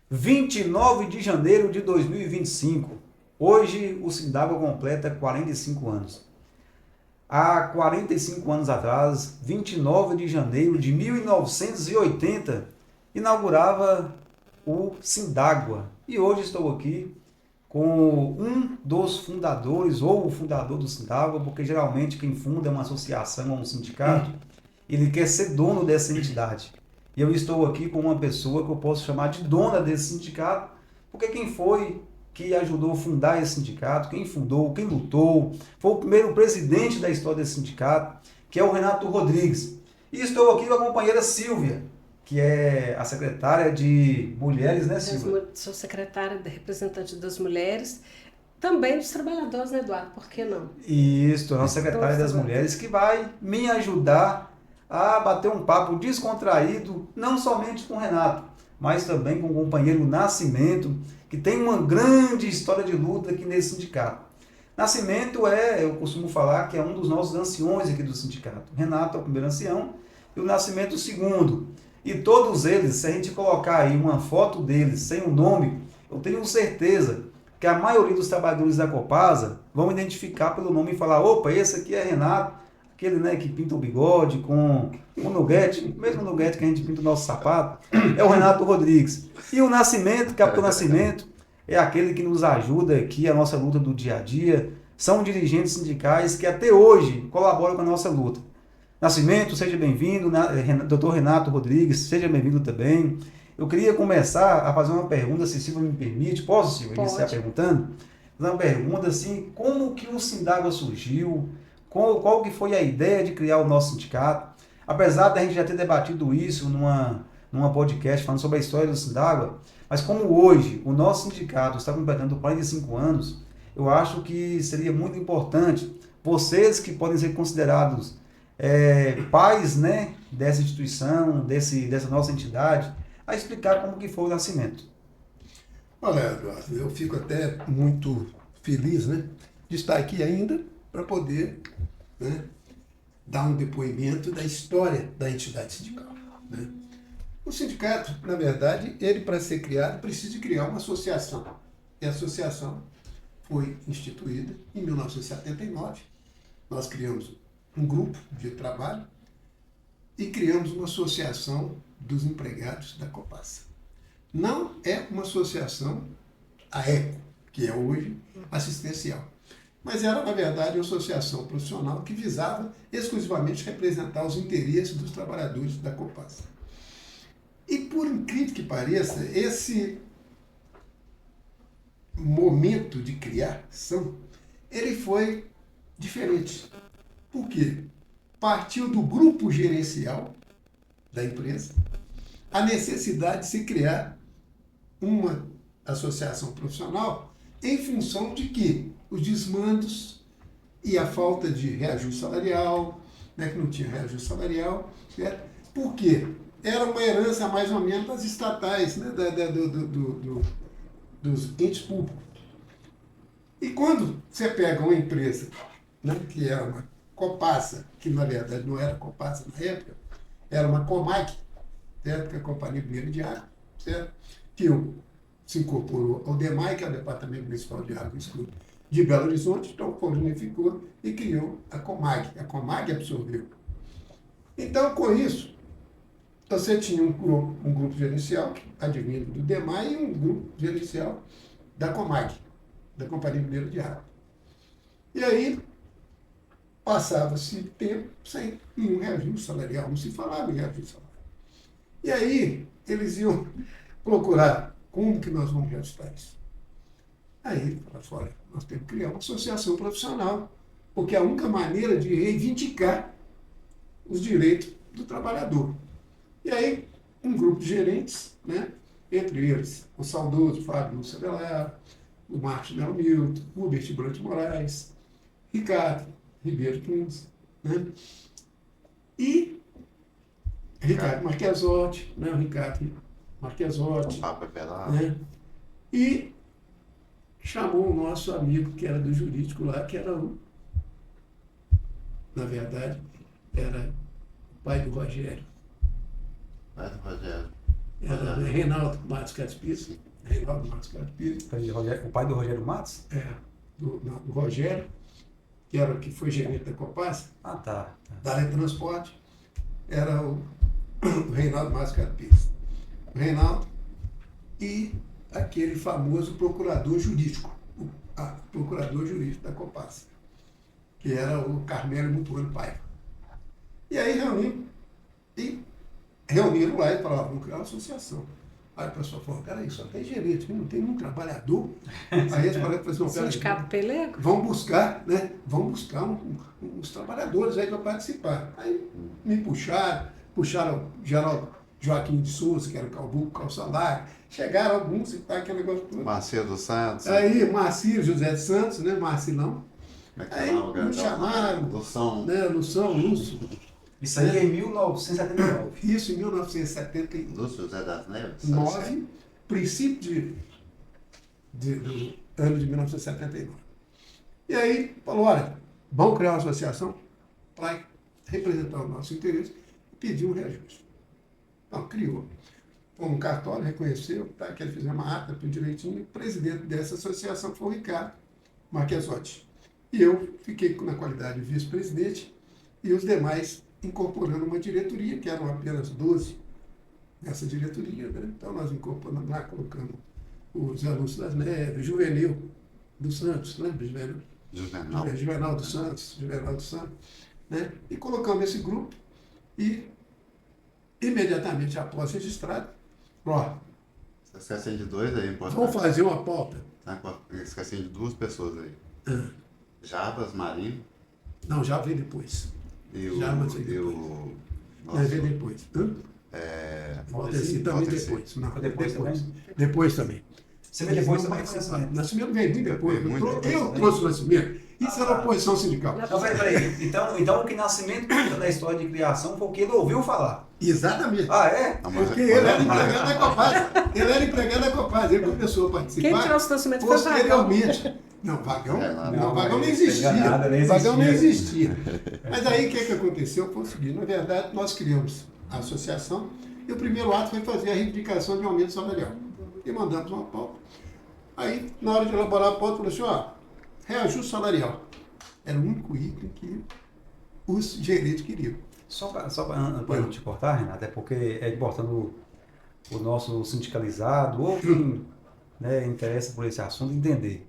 29 de janeiro de 2025. Hoje o Sindágua completa 45 anos. Há 45 anos atrás, 29 de janeiro de 1980, inaugurava o Sindágua. E hoje estou aqui com um dos fundadores, ou o fundador do Sindágua, porque geralmente quem funda é uma associação ou um sindicato, ele quer ser dono dessa entidade. E eu estou aqui com uma pessoa que eu posso chamar de dona desse sindicato, porque quem foi que ajudou a fundar esse sindicato, quem fundou, quem lutou, foi o primeiro presidente da história desse sindicato, que é o Renato Rodrigues. E estou aqui com a companheira Silvia, que é a secretária de Mulheres, né, Silvia? Sou secretária representante das mulheres, também dos trabalhadores, né, Eduardo? Por que não? Isso, a nossa secretária Todos das Mulheres, que vai me ajudar a bater um papo descontraído, não somente com o Renato, mas também com o companheiro Nascimento, que tem uma grande história de luta aqui nesse sindicato. Nascimento eu costumo falar que é um dos nossos anciões aqui do sindicato. O Renato é o primeiro ancião e o Nascimento o segundo. E todos eles, se a gente colocar aí uma foto deles sem o nome, eu tenho certeza que a maioria dos trabalhadores da Copasa vão identificar pelo nome e falar: opa, esse aqui é Renato, aquele, né, que pinta o bigode com o nuguete, o mesmo nuguete que a gente pinta o nosso sapato, é o Renato Rodrigues. E o Nascimento, Capitão Nascimento, é aquele que nos ajuda aqui a nossa luta do dia a dia. São dirigentes sindicais que até hoje colaboram com a nossa luta. Nascimento, seja bem-vindo. Dr. Renato Rodrigues, seja bem-vindo também. Eu queria começar a fazer uma pergunta, se Silvia me permite. Posso, Silvia, iniciar perguntando? Fazer uma pergunta assim: como que o Sindágua surgiu? Qual que foi a ideia de criar o nosso sindicato? Apesar da gente já ter debatido isso numa podcast falando sobre a história do Sindágua, mas como hoje o nosso sindicato está completando 45 anos, eu acho que seria muito importante vocês que podem ser considerados pais, né, dessa instituição, dessa nossa entidade, a explicar como que foi o nascimento. Olha, Eduardo, eu fico até muito feliz, né, de estar aqui ainda para poder, né, dar um depoimento da história da entidade sindical, né? O sindicato, na verdade, ele para ser criado precisa de criar uma associação. E a associação foi instituída em 1979. Nós criamos um grupo de trabalho e criamos uma associação dos empregados da Copasa. Não é uma associação, a ECO, que é hoje assistencial, mas era, na verdade, uma associação profissional que visava exclusivamente representar os interesses dos trabalhadores da Copasa. E, por incrível que pareça, esse momento de criação, ele foi diferente. Por quê? Partiu do grupo gerencial da empresa a necessidade de se criar uma associação profissional em função de que os desmandos e a falta de reajuste salarial, né, que não tinha reajuste salarial, certo? Por quê? Era uma herança mais ou menos das estatais, né, dos entes públicos. E quando você pega uma empresa, né, que era uma Copasa, que na verdade não era Copasa na época, era uma Comag, certo? Que é a Companhia Mineira de Água, certo? Que se incorporou ao DEMAI, que é o Departamento Municipal de Água e Esgoto de Belo Horizonte, então unificou e criou a Comag. A Comag absorveu. Então, com isso, você tinha um grupo gerencial, advindo do DEMAI, e um grupo gerencial da Comag, da Companhia Mineira de Água. E aí, passava-se tempo sem nenhum reajuste salarial, não se falava em reajuste salarial. E aí, eles iam procurar como que nós vamos reajustar isso. Aí, falaram, olha, nós temos que criar uma associação profissional, porque é a única maneira de reivindicar os direitos do trabalhador. E aí, um grupo de gerentes, né, entre eles, o saudoso Fábio Lúcio Avelar, o Marcos Nelo Milton, o Hubert Brant Moraes, Ricardo Ribeiro Tunes, né, e Ricardo Marquesotti, né, o Ricardo Marquesotti, né, e chamou o nosso amigo que era do jurídico lá, que era na verdade, era o pai do Rogério. Era Reinaldo Matos Caspis. Reinaldo Matos Caspis. O pai do Rogério Matos? Do Rogério, que foi gerente da Copasa, Ah, tá. da área de transporte, era o Reinaldo Matos Caspis. O Reinaldo e aquele famoso procurador jurídico, procurador jurídico da Copasa, que era o Carmelo Mutuano Paiva. E aí reuniram lá e falaram, vamos criar uma associação. Aí o pessoal falou, peraí, só tem gerente, não tem um trabalhador. Aí eles falaram, não, peraí, Sindicato Pelego? vamos buscar uns trabalhadores aí para participar. Aí me puxaram o Geraldo Joaquim de Souza, que era o Calbuco, Calçalar, chegaram alguns e tá, aquele negócio todo. Marcelo dos Santos. Aí, Marcílio José de Santos, né, Marcilão. Aí me chamaram, Lução. né, Lúcio. Isso aí é em 1979. Isso em 1979. Lúcio José das Neves. Princípio do ano de 1979. E aí falou, olha, vamos criar uma associação para representar o nosso interesse e pedir um reajuste. Então, criou. Fomos no cartório, reconheceu, tá, que ele fez uma ata, tudo direitinho, e o presidente dessa associação foi o Ricardo Marquesotti. E eu fiquei na qualidade de vice-presidente e os demais incorporando uma diretoria, que eram apenas 12 nessa diretoria, né? Então nós incorporamos lá, colocamos o Zé Lúcio das Neves, Juvenil dos Santos, lembra? Juvenal dos Santos, né? E colocamos esse grupo e imediatamente após registrado, ó, Esquecendo de dois aí, importante. vamos fazer uma pauta. Esquecendo de duas pessoas aí. Jabas Marinho Não, já veio depois. e Já, mas aí Já veio depois. Valdeci também depois. Não, Foi depois também? Depois também. Você vê depois também? Nascimento veio muito depois. Veio muito depois, Eu trouxe o Nascimento. Isso era oposição sindical. Não, peraí. Então o que Nascimento conta da história de criação foi o que ele ouviu falar. Exatamente. Ah, é? Porque ele era empregado da Copasa. Ele começou a participar. Quem trouxe o Nascimento foi o Vagão. Posteriormente. Não, Vagão não existia. Nada, nem existia. Vagão nem existia. Mas aí o que aconteceu foi o seguinte, na verdade nós criamos a associação e o primeiro ato foi fazer a reivindicação de um aumento salarial. E mandamos uma pauta. Aí, na hora de elaborar a pauta, falou assim, ó, reajuste salarial. Era o único item que os gerentes queriam. Só para não te cortar, Renato, é porque é importante o nosso sindicalizado ou quem interessa por esse assunto entender.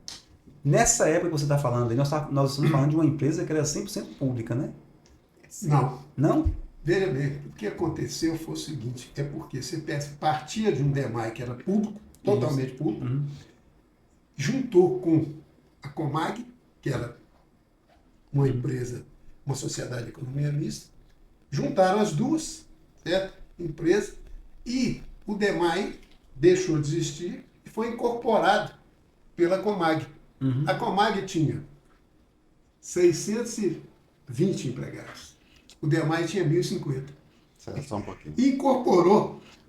Nessa época que você está falando, nós estamos falando de uma empresa que era 100% pública, né? Não. Não? Veja bem, o que aconteceu foi o seguinte, é porque você partia de um DEMAI que era público, totalmente público, juntou com a Comag, que era uma empresa, uma sociedade de economia mista, juntaram as duas, certo? Empresa, e o DEMAI deixou de existir e foi incorporado pela Comag. A Comag tinha 620 empregados. O DEMAI tinha 1.050. Só um pouquinho.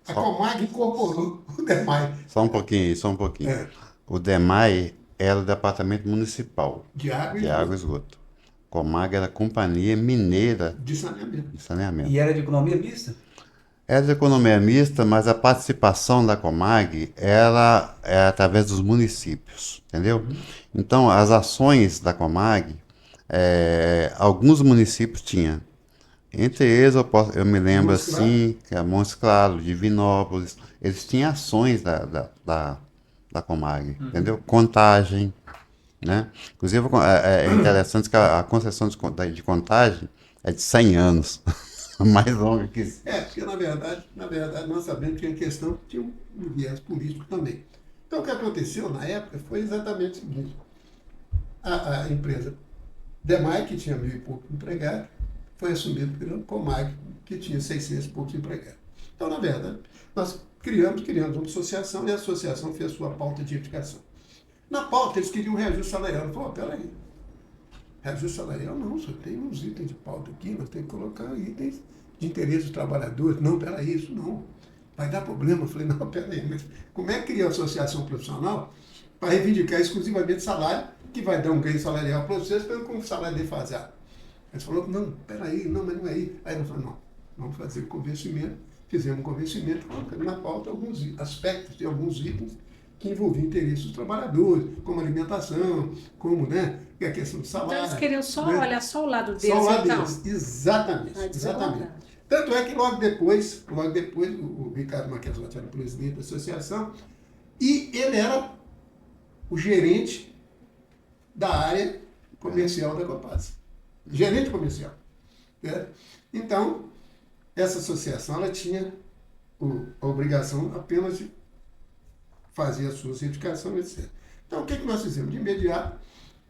A Comag incorporou o DEMAI. Só um pouquinho. O DEMAI era o Departamento Municipal De água e Esgoto. Comag era a Companhia Mineira de saneamento. de Saneamento. E era de economia mista? Era de economia mista, mas a participação da Comag era através dos municípios, entendeu? Então, as ações da Comag, alguns municípios tinham. Entre eles, eu me lembro Montes Claros. assim, que é Montes Claros, Divinópolis, eles tinham ações da Comag, entendeu? Contagem, né? Inclusive, é interessante que a concessão de Contagem é de 100 anos. Mais longa que isso. Porque na verdade, nós sabemos que a questão tinha um viés político também. Então, o que aconteceu na época foi exatamente o seguinte. A empresa DEMAI, que tinha 1.000 e poucos empregados, foi assumida pela Comag, que tinha 600 e poucos empregados. Então, na verdade, nós criamos uma associação e a associação fez sua pauta de edificação. Na pauta, eles queriam um reajuste salarial. Eu falei, peraí, reajuste salarial não, só tem uns itens de pauta aqui, nós temos que colocar itens de interesse dos trabalhadores. Não, peraí, isso não. Vai dar problema. Eu falei, não, peraí, mas como é que cria uma associação profissional para reivindicar exclusivamente salário, que vai dar um ganho salarial para vocês, pelo com o salário defasado? Eles falaram, não, peraí, não, mas não é aí. Aí nós falamos, não, vamos fazer o convencimento fizemos um convencimento, colocando na pauta alguns aspectos de alguns itens que envolviam interesses dos trabalhadores, como alimentação, como, né, a questão do Então salário. eles queriam só né? olhar só o lado deles, Só o lado então. deles. Exatamente, A exatamente. desigualdade. Tanto é que logo depois o Ricardo Marquesotti era o presidente da associação e ele era o gerente da área comercial da Copasa. Gerente comercial. Né? Então, essa associação ela tinha a obrigação apenas de fazer as suas indicações, etc. Então, o que nós fizemos? De imediato,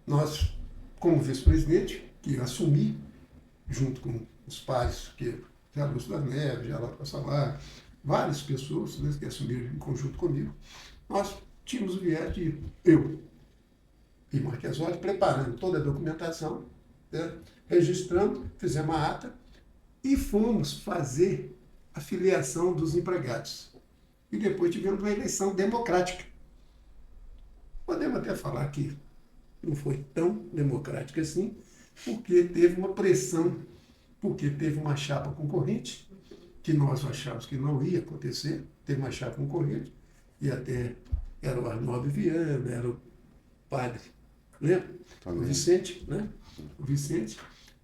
nós, como vice-presidente, que eu assumi, junto com os pares, que já Lúcio das Neves, já Laura Passalar, várias pessoas, né, que assumiram em conjunto comigo, nós tínhamos o viés de eu e Marquesotti preparando toda a documentação, né, registrando, fizemos a ata e fomos fazer a filiação dos empregados. E depois tivemos uma eleição democrática. Podemos até falar que não foi tão democrática assim, porque teve uma pressão, porque teve uma chapa concorrente, que nós achávamos que não ia acontecer, teve uma chapa concorrente, e até era o Arnaldo Viana, era o padre, lembra? O Vicente, né? O Vicente.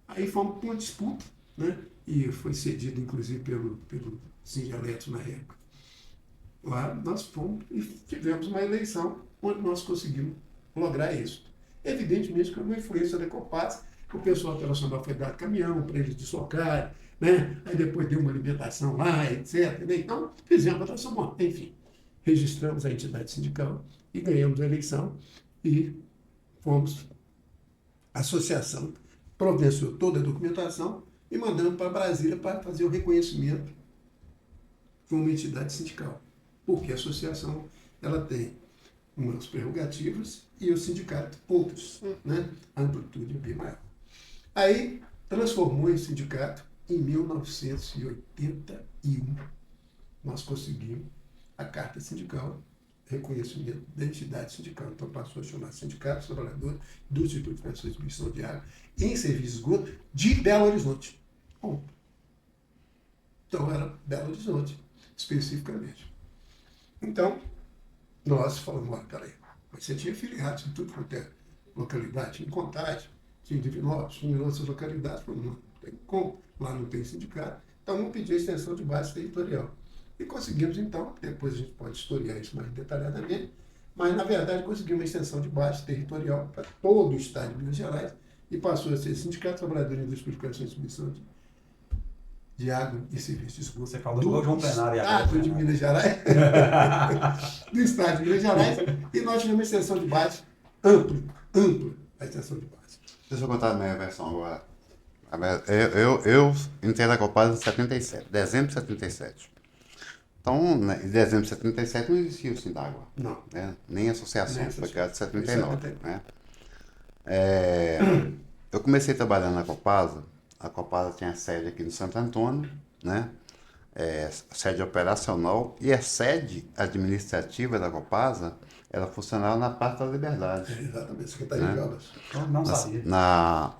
Aí fomos para uma disputa, né? E foi cedido, inclusive, pelo Sindialeto na época. Lá nós fomos e tivemos uma eleição onde nós conseguimos lograr isso. Evidentemente que uma influência da Copasa, o pessoal operacional foi dado caminhão para eles deslocarem, né? Aí depois deu uma alimentação lá, etc. Então, fizemos a votação, bom, enfim, registramos a entidade sindical e ganhamos a eleição e fomos, a associação providenciou toda a documentação e mandamos para Brasília para fazer o reconhecimento como entidade sindical. Porque a associação ela tem umas prerrogativas e o sindicato outras, né? A amplitude bem maior. Aí transformou esse sindicato em 1981. Nós conseguimos a carta sindical, reconhecimento da entidade sindical. Então passou a chamar Sindicato dos Trabalhadores do Instituto de Prestação de Distribuição de Água em Serviço de Esgoto de Belo Horizonte. Bom, então era Belo Horizonte, especificamente. Então, nós falamos, olha, peraí, mas você tinha filiados em tudo quanto é localidade, em Contagem, tinha em Divinópolis, em outras localidades, não tem como, lá não tem sindicato, então vamos pedir a extensão de base territorial. E conseguimos, então, depois a gente pode historiar isso mais detalhadamente, mas, na verdade, conseguimos uma extensão de base territorial para todo o estado de Minas Gerais e passou a ser Sindicato Trabalhador em Distribuição e Distribuição de Água e Serviços de Esgoto. Você falou do João Plenário Estado de Minas Gerais, do estado de Minas Gerais, e nós tivemos uma extensão de base ampla, a extensão de base. Deixa eu contar a minha versão agora. Eu entrei na Copasa em 77, dezembro de 77. Então, né, em dezembro de 77 não existia o Sindágua. Não. Né? Nem a associação, Nem foi associação. criada em 79. Né? Eu comecei trabalhando na Copasa. A Copasa tinha sede aqui no Santo Antônio, né? Sede operacional, e a sede administrativa da Copasa, ela funcionava na Praça da Liberdade. Exatamente, Secretaria de Obras. Não sabia.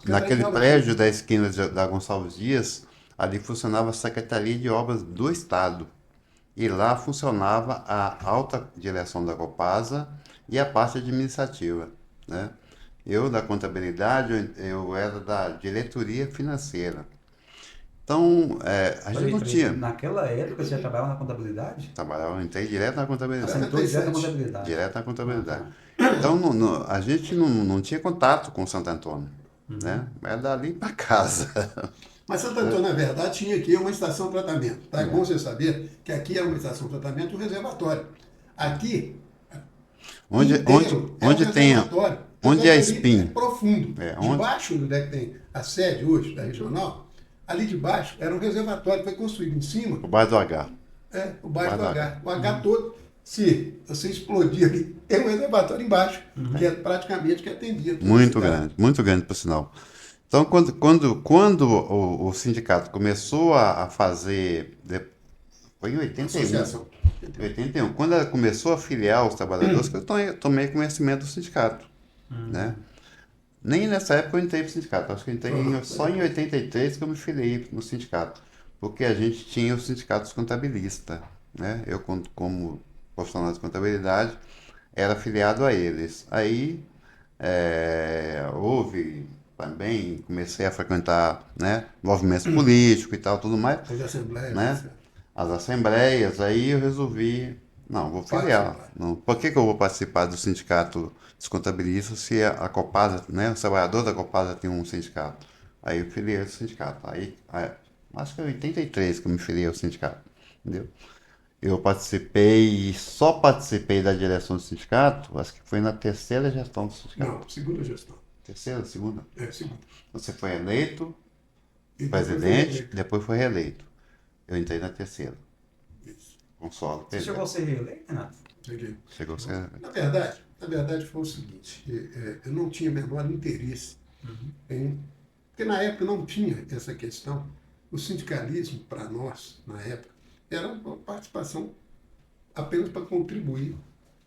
Naquele prédio da esquina da Gonçalves Dias, ali funcionava a Secretaria de Obras do Estado. E lá funcionava a alta direção da Copasa e a parte administrativa, né? Eu, da contabilidade, eu era da diretoria financeira. Então, a gente não tinha... Naquela época, você já trabalhava na contabilidade? Trabalhava, entrei direto na contabilidade. Você entrou direto na contabilidade. Direto na contabilidade. Então, a gente não tinha contato com Santo Antônio, né? Era dali para casa. Mas Santo Antônio, na verdade, tinha aqui uma estação de tratamento. Tá? É bom você saber que aqui era uma estação de tratamento e um reservatório. Aqui, Onde é espinho. É profundo. Onde... Debaixo onde é que tem a sede hoje da regional, ali debaixo era um reservatório, foi construído em cima. O bairro do H. O bairro do H. O H todo, se você explodir ali, tem um reservatório embaixo, que é praticamente que atendia. Muito grande, por sinal. Então, quando o sindicato começou a fazer... Foi em 81. 81. Quando ela começou a filiar os trabalhadores, que eu tomei conhecimento do sindicato. Né? Nem nessa época eu entrei para o sindicato. Acho que eu entrei só em 83 que eu me filiei no sindicato. porque a gente tinha os sindicatos contabilistas, né? Eu, como profissional de contabilidade, era afiliado a eles. Aí houve também, comecei a frequentar, né, movimentos políticos e tal, tudo mais, Teve assembleia, né? As assembleias, aí eu resolvi, não, vou filiar. Participar. Não, por que que eu vou participar do sindicato dos contabilistas se a Copasa, né, os trabalhadores da Copasa tem um sindicato? Aí eu filiei ao sindicato. Acho que é 83 que eu me filiei ao sindicato, entendeu? Eu participei, só participei da direção do sindicato, acho que foi na terceira gestão do sindicato. Não, segunda gestão. Terceira, segunda? Segunda. Você foi eleito E depois foi presidente, reeleito. depois foi reeleito. Eu entrei na terceira. Isso. Consolo. Você chegou a ser reeleito, Renato? Cheguei. Chegou a ser. Na verdade foi o seguinte, eu não tinha o menor interesse em... Porque na época não tinha essa questão. O sindicalismo, para nós, na época, era uma participação apenas para contribuir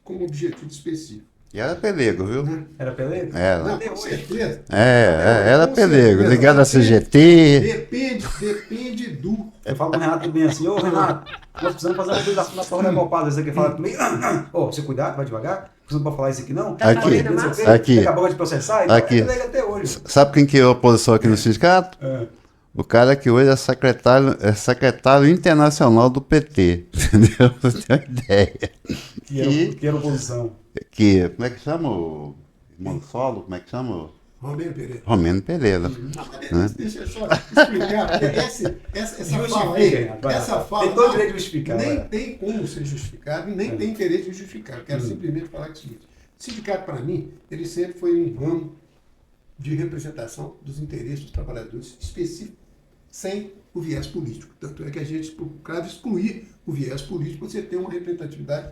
com um objetivo específico. E era pelego, viu? Né? Era pelego? Era. Não, Até com hoje. certeza. Era Com pelego. certeza. Ligado à CGT. Depende do... Eu falo com o Renato bem assim, ô Renato, nós precisamos fazer uma autorização na porra da Copada. Você quer falar comigo? Ô, você cuidado, vai devagar. Você não pode falar isso aqui não? Tá Aqui, valendo a massa? aqui. Acabou de processar? Então Aqui. é pelego até hoje. Sabe quem que é a oposição aqui no sindicato? O cara que hoje é secretário internacional do PT. Entendeu? Você tem uma ideia. Que era oposição. Como é que chama o irmão solo? Como é que chama? Romero Pereira. Romeno Pereira. Deixa eu só explicar, porque essa fala aí, Renato, vai lá. essa fala Tem todo não, direito de justificar, vai nem lá. tem como ser justificado, nem tem interesse de justificar. Eu quero simplesmente falar que é o seguinte, o sindicato, para mim, ele sempre foi um ramo de representação dos interesses dos trabalhadores específicos, sem o viés político. Tanto é que a gente procurava excluir o viés político, você ter uma representatividade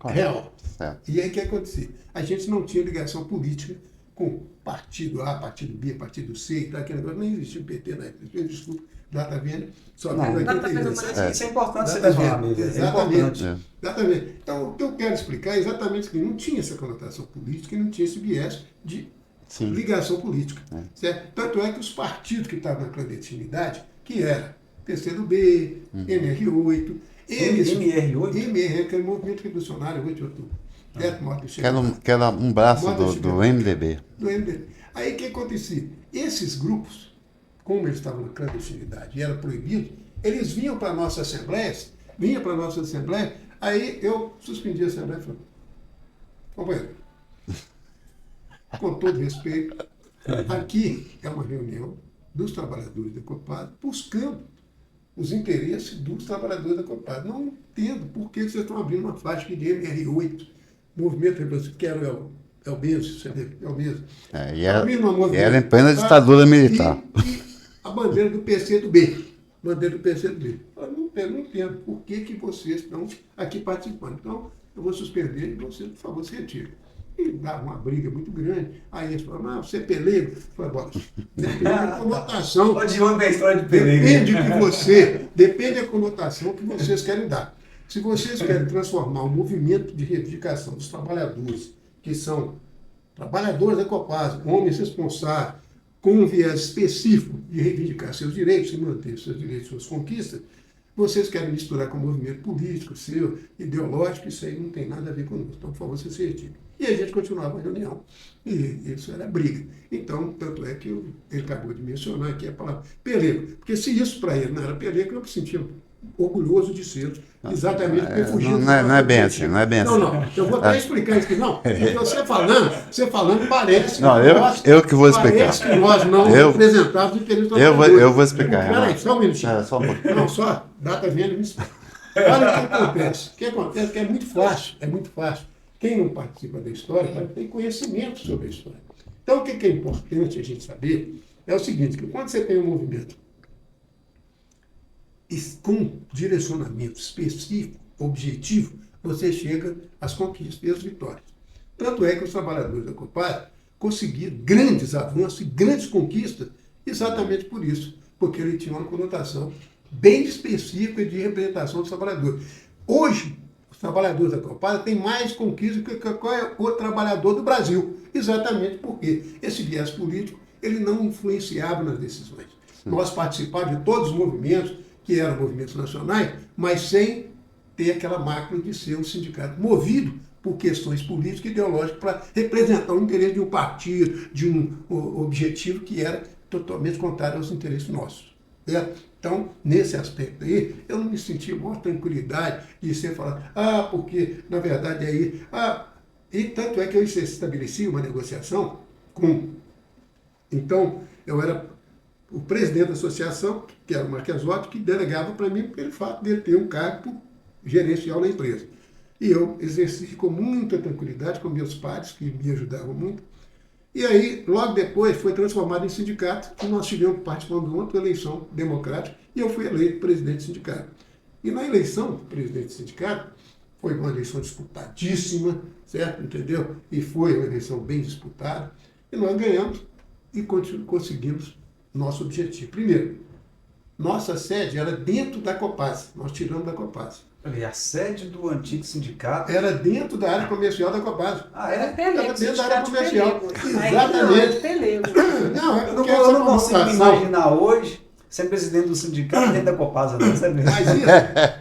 real. Certo. E aí o que acontecia? A gente não tinha ligação política com partido A, partido B, partido C, e tal, aquele negócio. Nem existia o PT na época. Desculpa, data venda, só Não, teve data 82. venda Isso é importante você Data falar venda, mesmo. É exatamente. importante. Exatamente. Então, o que eu quero explicar é exatamente que não tinha essa conotação política e não tinha esse viés de Sim. ligação política. Certo? Tanto é que os partidos que estavam na clandestinidade, que era PCdoB, MR8, eles... MR8? MR, que é o Movimento Revolucionário 8 de Outubro. Certo, Marcos? Que era um braço Moda do chegando. MDB. Do MDB. Aí o que acontecia? Esses grupos, como eles estavam na clandestinidade e era proibido, eles vinham para nossas assembleias, aí eu suspendi a assembleia e falei, companheiro, com todo respeito, aqui é uma reunião dos trabalhadores da Copasa buscando os interesses dos trabalhadores da Copasa. Não entendo por que vocês estão abrindo uma faixa de MR8, Movimento Revolucionário, que era o mesmo, é o mesmo. E Abrindo uma movimento, era em plena ditadura militar. E a bandeira do PCdoB. Bandeira do PCdoB. Eu não entendo por que vocês estão aqui participando. Então, eu vou suspender e vocês, por favor, se retirem. E dava uma briga muito grande. Aí eles falaram, você é pelego? Eu falei, bora, depende da conotação. Onde vamos ver a história de pelego? Depende da conotação que vocês querem dar. Se vocês querem transformar o movimento de reivindicação dos trabalhadores, que são trabalhadores da Copasa, homens responsáveis, com um viés específico de reivindicar seus direitos e manter seus direitos, suas conquistas, vocês querem misturar com o movimento político, seu, ideológico, isso aí não tem nada a ver conosco. Então, por favor, você se retire. E a gente continuava a reunião. E isso era briga. Então, tanto é que ele acabou de mencionar aqui a palavra pelego. Porque se isso para ele não era pelego, eu me sentia orgulhoso de ser. Exatamente, porque fugiu. Não é bem assim, não é bem assim. Não, eu vou até explicar isso aqui. Não, porque você falando parece Não, eu que vou explicar. Parece que nós não representávamos o interesse do Eu vou explicar. Peraí, só um minutinho. Só um pouquinho. Não, só data venda e me explica. Olha o que acontece. O que acontece é que é muito fácil. Quem não participa da história vai ter conhecimento sobre a história. Então, o que é importante a gente saber é o seguinte, que quando você tem um movimento com direcionamento específico, objetivo, você chega às conquistas e às vitórias. Tanto é que os trabalhadores da Copasa conseguiram grandes avanços e grandes conquistas exatamente por isso, porque ele tinha uma conotação bem específica de representação dos trabalhadores. Hoje, os trabalhadores da Copasa têm mais conquistas que qualquer outro trabalhador do Brasil, exatamente porque esse viés político ele não influenciava nas decisões. Nós participávamos de todos os movimentos, que eram movimentos nacionais, mas sem ter aquela máquina de ser um sindicato movido por questões políticas e ideológicas para representar o interesse de um partido, de um objetivo que era totalmente contrário aos interesses nossos. Certo? Então, nesse aspecto aí, eu não me senti maior tranquilidade de ser falado, porque, na verdade, aí... e tanto é que eu estabeleci uma negociação com... Então, eu era o presidente da associação, que era o Marquesotti, que delegava para mim pelo fato de ele ter um cargo gerencial na empresa. E eu exerci com muita tranquilidade com meus pares, que me ajudavam muito. E aí, logo depois, foi transformado em sindicato, e nós tivemos participando de outra eleição democrática, e eu fui eleito presidente do sindicato. E na eleição do presidente do sindicato, foi uma eleição disputadíssima, certo? Entendeu? E foi uma eleição bem disputada, e nós ganhamos e conseguimos nosso objetivo. Primeiro, nossa sede era dentro da Copasa, nós tiramos da Copasa. A sede do antigo sindicato Era dentro da área comercial da Copasa. Era Era Pelego, dentro da área comercial. Exatamente. Pelego. Não, é eu porque não essa consigo me votação- imaginar hoje ser presidente do sindicato dentro da Copasa, não, sabe?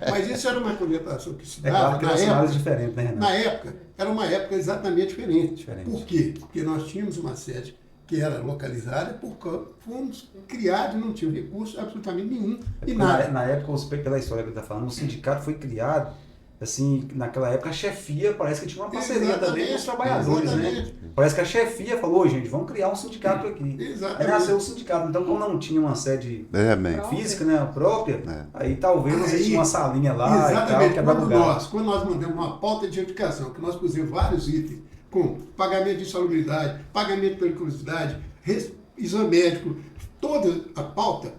Mas isso era uma conotação que se É dava claro que na nós somos época. diferentes, né, Renato? Na época, era uma época exatamente diferente. Diferente. Por quê? Porque nós tínhamos uma sede que era localizada, porque fomos criados, não tinha recurso absolutamente nenhum e nada. Na época, pela história que você está falando, o sindicato foi criado, assim, naquela época a chefia parece que tinha uma parceria também com os trabalhadores, né? Exatamente. Parece que a chefia falou, gente, vamos criar um sindicato aqui. Aí Exatamente. nasceu o sindicato. Então, como não tinha uma sede Veja bem. física, né, própria, aí talvez você Aí, tinha uma salinha lá exatamente, e tal, que lugar. quando nós mandamos uma pauta de edificação, que nós pusemos vários itens, com pagamento de insalubridade, pagamento de periculosidade, exame médico, toda a pauta,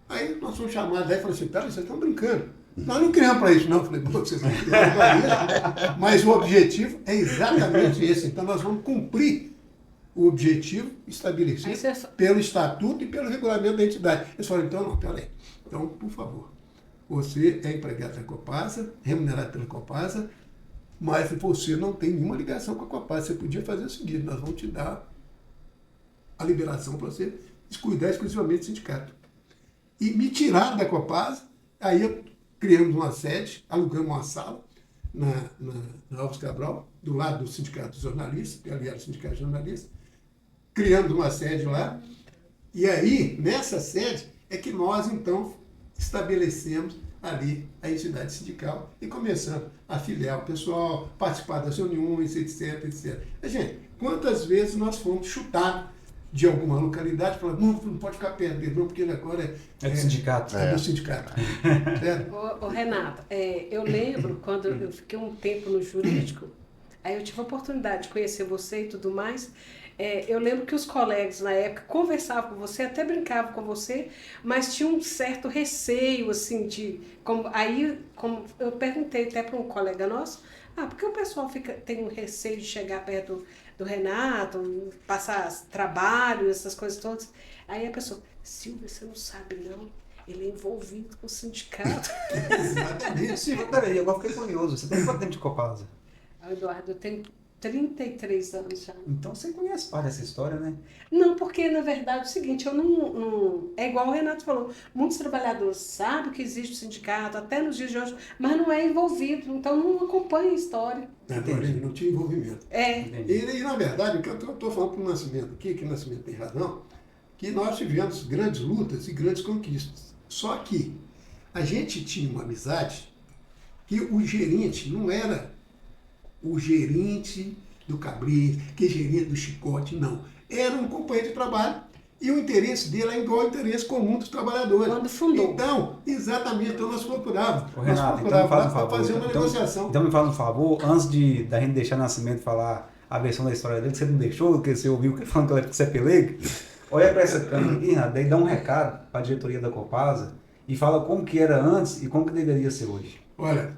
aí nós fomos chamados aí e falaram assim, peraí, vocês estão brincando. Nós não criamos para isso, não. Eu falei, pô, vocês não criaram para isso. Mas o objetivo é exatamente esse. Então nós vamos cumprir o objetivo estabelecido pelo estatuto e pelo regulamento da entidade. Eles falaram, então, não, peraí. Então, por favor, você é empregado da Copasa, remunerado pela Copasa, mas você não tem nenhuma ligação com a Copasa. Você podia fazer o seguinte, nós vamos te dar a liberação para você cuidar exclusivamente do sindicato. E me tiraram da Copasa, aí criamos uma sede, alugamos uma sala na Alves Cabral, do lado do Sindicato dos Jornalistas, que ali era o Sindicato de Jornalistas, criamos uma sede lá, e aí, nessa sede, é que nós, então, estabelecemos ali a entidade sindical e começamos a afiliar o pessoal, participar das reuniões, etc, etc. Gente, quantas vezes nós fomos chutados de alguma localidade, falando, não pode ficar perto dele, não, porque ele agora É do sindicato. é do sindicato. Certo? Ô, Renato, eu lembro quando eu fiquei um tempo no jurídico, aí eu tive a oportunidade de conhecer você e tudo mais. Eu lembro que os colegas na época conversavam com você, até brincavam com você, mas tinha um certo receio, assim, aí eu perguntei até para um colega nosso, por que o pessoal tem um receio de chegar perto do Renato, passar trabalho, essas coisas todas? Aí a pessoa, Silvia, você não sabe não, ele é envolvido com o sindicato. Exatamente. Sim, peraí, agora fiquei curioso. Você tem quanto tempo de Copasa? Eduardo, eu tenho 33 anos já. Então você conhece parte dessa história, né? Não, porque na verdade é o seguinte, eu não... É igual o Renato falou, muitos trabalhadores sabem que existe o sindicato, até nos dias de hoje, mas não é envolvido, então não acompanha a história. Não tinha envolvimento. E, na verdade, o que eu estou falando para o Nascimento aqui, que o Nascimento tem razão, que nós tivemos grandes lutas e grandes conquistas. Só que a gente tinha uma amizade que o gerente não era o gerente do Cabrito, que é gerente do Chicote, não. Era um companheiro de trabalho e o interesse dele é igual ao interesse comum dos trabalhadores. Quando fundou. Então, exatamente, então nós procurávamos. Ô, Renato, nós procurávamos então me faz um para favor. fazer uma negociação. Então me faz um favor, antes da gente deixar Nascimento falar a versão da história dele, que você não deixou, que você ouviu falando que você é pelego, olha para essa câmera aqui, Renato, daí dá um recado para a diretoria da Copasa e fala como que era antes e como que deveria ser hoje. Olha,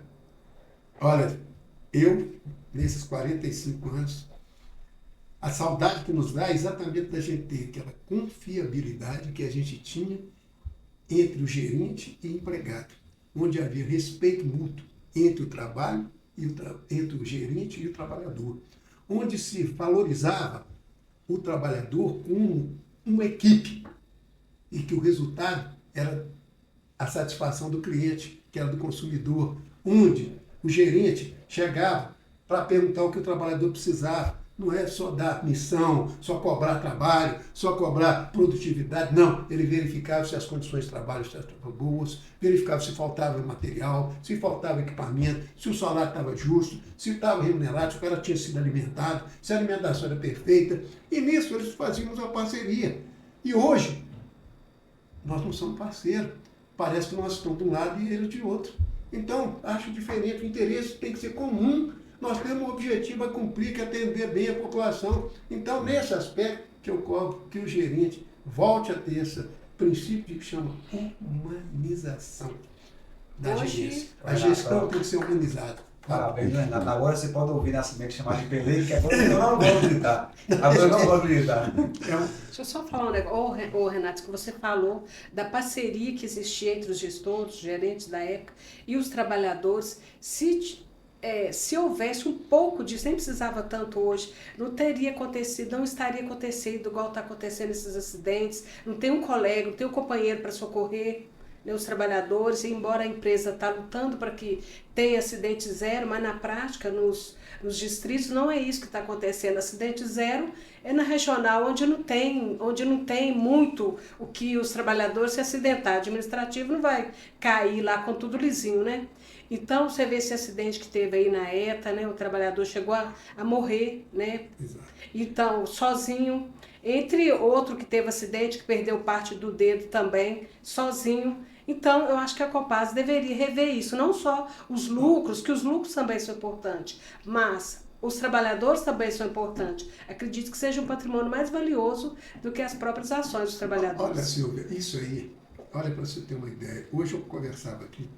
eu, nesses 45 anos, a saudade que nos dá é exatamente da gente ter aquela confiabilidade que a gente tinha entre o gerente e empregado, onde havia respeito mútuo entre o trabalho, entre o gerente e o trabalhador, onde se valorizava o trabalhador como uma equipe. e que o resultado era a satisfação do cliente, que era do consumidor, onde o gerente chegava para perguntar o que o trabalhador precisava. Não é só dar missão, só cobrar trabalho, só cobrar produtividade. Não, ele verificava se as condições de trabalho estavam boas, verificava se faltava material, se faltava equipamento, se o salário estava justo, se estava remunerado, se o cara tinha sido alimentado, se a alimentação era perfeita. E nisso eles faziam uma parceria. E hoje, nós não somos parceiros. Parece que nós estamos de um lado e eles de outro. Então, acho diferente. O interesse tem que ser comum. Nós temos um objetivo a cumprir, que é atender bem a população. Então, nesse aspecto, que eu cobro que o gerente volte a ter esse princípio que chama humanização da gerência. A gestão tem que ser humanizada. Parabéns, Renato. Agora você pode ouvir Nascimento chamar de peleiro, que agora eu não vou gritar. Agora eu não vou gritar. Deixa eu só falar um negócio, ô Renato, que você falou da parceria que existia entre os gestores, os gerentes da época e os trabalhadores. Se houvesse um pouco disso, nem precisava tanto hoje, não teria acontecido, não estaria acontecendo igual está acontecendo esses acidentes, não tem um colega, não tem um companheiro para socorrer, né, os trabalhadores, e embora a empresa está lutando para que tenha acidente zero, mas na prática, nos distritos, não é isso que está acontecendo. Acidente zero é na regional, onde não tem muito o que os trabalhadores se acidentar. Administrativo não vai cair lá com tudo lisinho, né? Então, você vê esse acidente que teve aí na ETA, né? O trabalhador chegou a morrer, né? Exato. Então, sozinho. Entre outro que teve acidente, que perdeu parte do dedo também, sozinho. Então, eu acho que a Copasa deveria rever isso. Não só os lucros, que os lucros também são importantes, mas os trabalhadores também são importantes. Acredito que seja um patrimônio mais valioso do que as próprias ações dos trabalhadores. Olha, Silvia, isso aí, olha para você ter uma ideia. Hoje eu conversava aqui,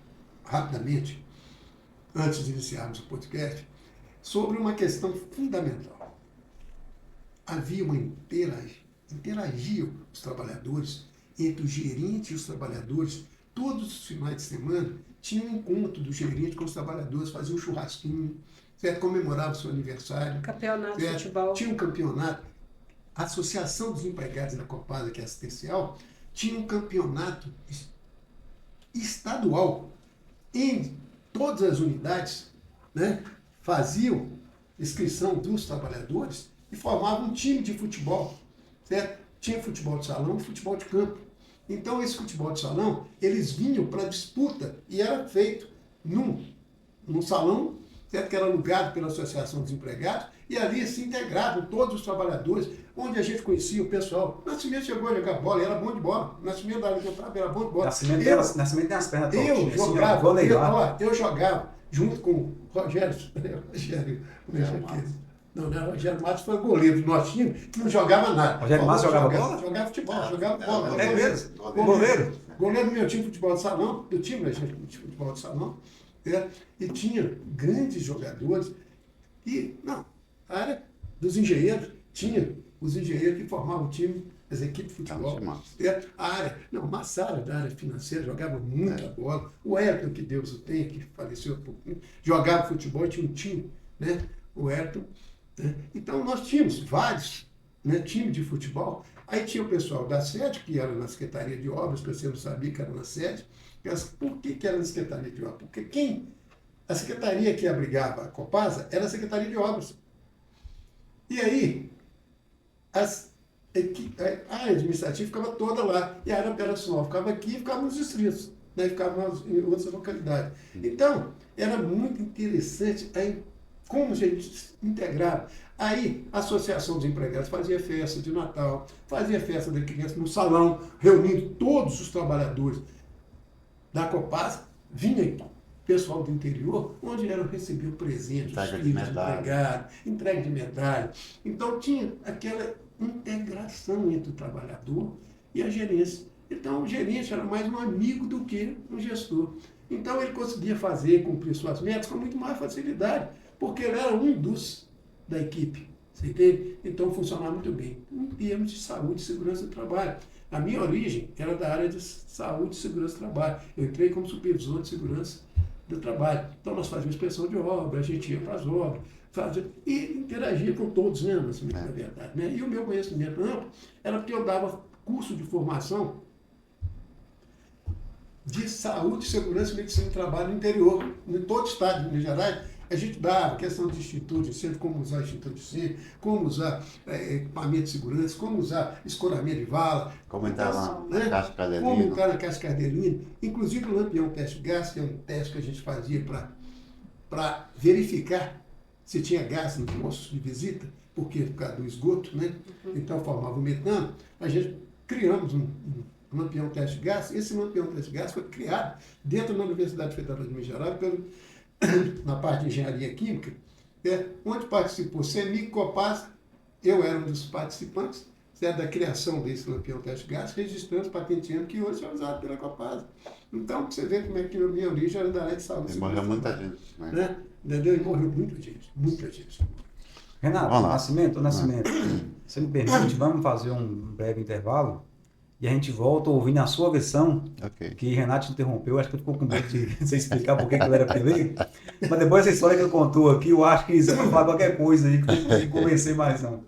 rapidamente, antes de iniciarmos o podcast, sobre uma questão fundamental. Havia uma interagiam os trabalhadores, entre o gerente e os trabalhadores. Todos os finais de semana tinha um encontro do gerente com os trabalhadores, fazia um churrasquinho, certo? Comemorava o seu aniversário. Campeonato de certo? futebol. Tinha um campeonato. A Associação dos Empregados da Copasa, que é assistencial, tinha um campeonato estadual em todas as unidades, né? Faziam inscrição dos trabalhadores e formavam um time de futebol, certo? Tinha futebol de salão e futebol de campo. Então, esse futebol de salão, eles vinham para disputa e era feito num salão, certo? Que era alugado pela Associação dos Empregados, e ali se integravam todos os trabalhadores, onde a gente conhecia o pessoal. Nascimento chegou a jogar bola, era bom de bola. Nascimento da Liga era bom de bola. Nascimento tem as pernas todas. Eu jogava junto com o Rogério. Não, Rogério Matos foi goleiro do nosso time, que não jogava nada. Rogério Matos jogava bola? Jogava futebol, jogava bola. É mesmo? Goleiro? Goleiro do meu time de futebol de salão, do time da gente de futebol de salão. E tinha grandes jogadores. E, não, a área dos engenheiros, tinha os engenheiros que formavam o time, as equipes de futebol. A área, não, Massara, da área financeira, jogava muita bola. O Ayrton, que Deus o tenha, que faleceu há pouquinho, jogava futebol, tinha um time, né? O Ayrton. Né? Então, nós tínhamos vários, né, times de futebol. Aí tinha o pessoal da sede, que era na Secretaria de Obras, que você não sabia que era na sede. Por que era na Secretaria de Obras? Porque a secretaria que abrigava a Copasa era a Secretaria de Obras. E aí, a área administrativa ficava toda lá. E a área operacional ficava aqui e ficava nos distritos. Né? Ficava em outras localidades. Então, era muito interessante como a gente integrava. Aí, a Associação dos Empregados fazia festa de Natal, fazia festa da criança no salão, reunindo todos os trabalhadores da Copasa, vinha pessoal do interior, onde recebiam presentes, entrega de medalha. Então, tinha aquela integração entre o trabalhador e a gerência. Então, o gerente era mais um amigo do que um gestor. Então, ele conseguia cumprir suas metas com muito mais facilidade, porque ele era um da equipe, você entende? Então funcionava muito bem. Em termos de saúde e segurança do trabalho. A minha origem era da área de saúde e segurança do trabalho. Eu entrei como supervisor de segurança do trabalho. Então nós fazíamos inspeção de obra, a gente ia para as obras, e interagia com todos, né, na verdade. Né? E o meu conhecimento amplo era porque eu dava curso de formação de saúde, segurança e medicina do trabalho no interior, em todo o estado de Minas Gerais. A gente dava questão de instituto de centro, como usar instituto de centro, como usar equipamento de segurança, como usar escoramento de vala. Como entrar na caixa Como cadelina. entrar na caixa cadelina. Inclusive o lampião teste de gás, que é um teste que a gente fazia para verificar se tinha gás nos postos de visita, porque por causa do esgoto, né? Então formava o metano. A gente criamos um lampião teste de gás. Esse lampião teste de gás foi criado dentro da Universidade Federal de Minas Gerais na parte de engenharia química, onde participou CEMIG, Copasa, eu era um dos participantes da criação desse lampião teste de gás, registrando, patenteando, que hoje é usado pela Copasa. Então, você vê como é que a minha origem era da área de saúde. E morreu muita gente, né? Entendeu? E morreu muita gente, muita gente. Renato, Vamos lá. Nascimento, você me permite, vamos fazer um breve intervalo e a gente volta ouvindo a sua versão, Ok. que Renato te interrompeu, acho que ficou com medo de você explicar por que ele era pelego, mas depois dessa história que ele contou aqui, eu acho que você vai falar qualquer coisa aí que eu não consigo convencer mais não.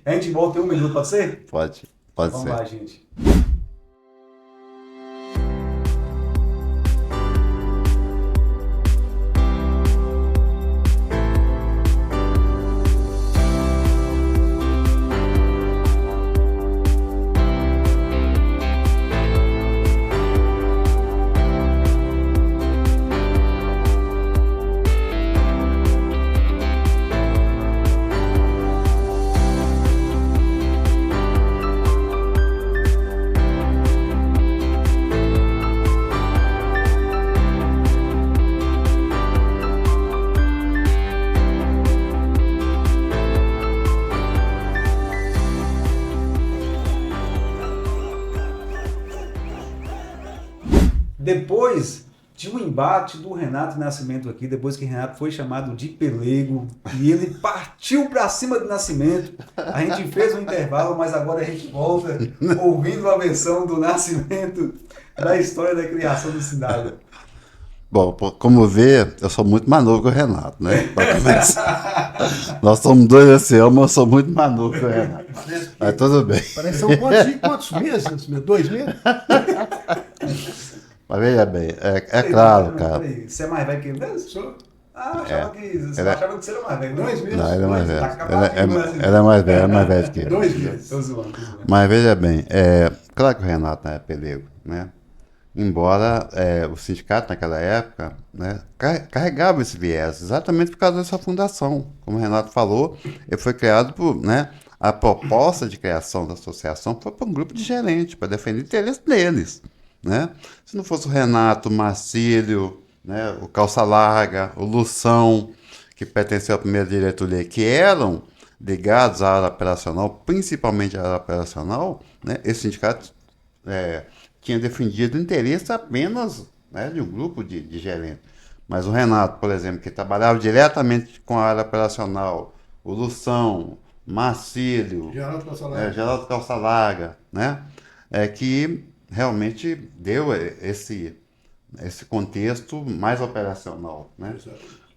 A gente volta em um minuto, pode ser? Pode Vamos ser. lá, gente. Depois de um embate do Renato Nascimento aqui, depois que Renato foi chamado de pelego e ele partiu para cima do Nascimento, a gente fez um intervalo, mas agora a gente volta ouvindo a versão do Nascimento da história da criação do Cidade. Bom, como vê, eu sou muito mais novo que o Renato, né? Pra começar. Nós somos dois esse ano, mas eu sou muito mais novo que o Renato. Mas tudo bem. Parece que são quantos meses? Nascimento? 2 meses? Mas veja bem, é claro, cara. Peraí, você é mais velho que ele mesmo? Sou. Ah, achava que você Ele é- achava que você era mais velho. 2 meses. Não, ele é mais velho. Tá acabado, Ele é mais velho que ele. 2 meses. Tô zoando, tô zoando. Mas veja bem, claro que o Renato não é pelego, né? Embora o sindicato naquela época, né, carregava esse viés, exatamente por causa dessa fundação. Como o Renato falou, ele foi criado por, né, a proposta de criação da associação foi para um grupo de gerentes, para defender o interesse deles, né? Se não fosse o Renato, o Marcílio, né, o Calça Larga, o Lução, que pertenceu à primeira diretoria, que eram ligados à área operacional, principalmente à área operacional, né, esse sindicato tinha defendido o interesse apenas, né, de um grupo de gerentes. Mas o Renato, por exemplo, que trabalhava diretamente com a área operacional, o Lução, Marcílio, Geraldo Passalarga. Geraldo Calça Larga, né, que realmente deu esse contexto mais operacional, né?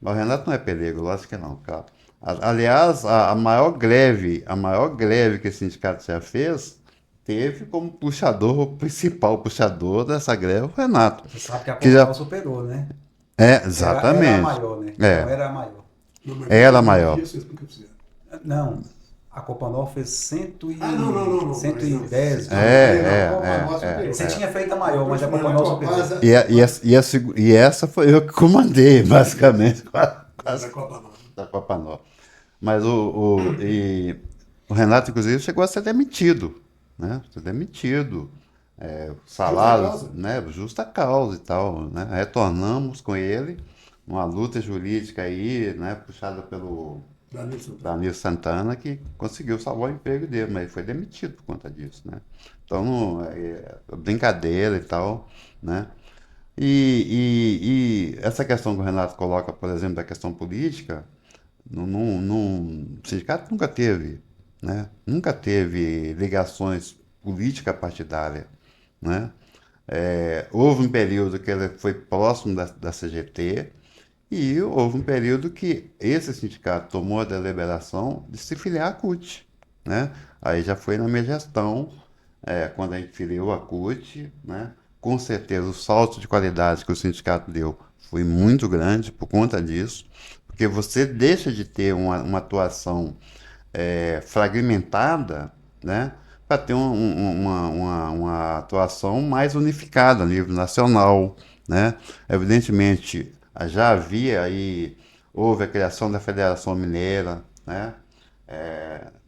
Mas o Renato não é pelego, lógico que não, cara. Aliás, a maior greve que esse sindicato já fez, teve como puxador, o principal puxador dessa greve, o Renato. Você sabe que a Que já- Portugal superou, né? Exatamente. Era a maior, né? É. Não era a maior. Não, mas Era maior. Vocês nunca fizeram. Não, a Copa Nova fez 110. Você tinha feito a maior, mas a Copa Nova superou. E essa foi eu que comandei, basicamente, Da Copa Nova. da Copa Nova. Mas o Renato, inclusive, chegou a ser demitido, né? Salários, causa. né? Justa causa e tal, né? Retornamos com ele, uma luta jurídica aí, né? Puxada pelo Danilo Santana, que conseguiu salvar o emprego dele, mas ele foi demitido por conta disso, né? Então, brincadeira e tal, né? E essa questão que o Renato coloca, por exemplo, da questão política, o sindicato nunca teve, né? Nunca teve ligações política-partidária, né? Houve um período que ele foi próximo da CGT e houve um período que esse sindicato tomou a deliberação de se filiar à CUT, né? Aí já foi na minha gestão, quando a gente filiou a CUT, né? com certeza o salto de qualidade que o sindicato deu foi muito grande por conta disso, porque você deixa de ter uma atuação fragmentada, né, para ter uma atuação mais unificada a nível nacional, né? Evidentemente, já havia aí, houve a criação da Federação Mineira, né?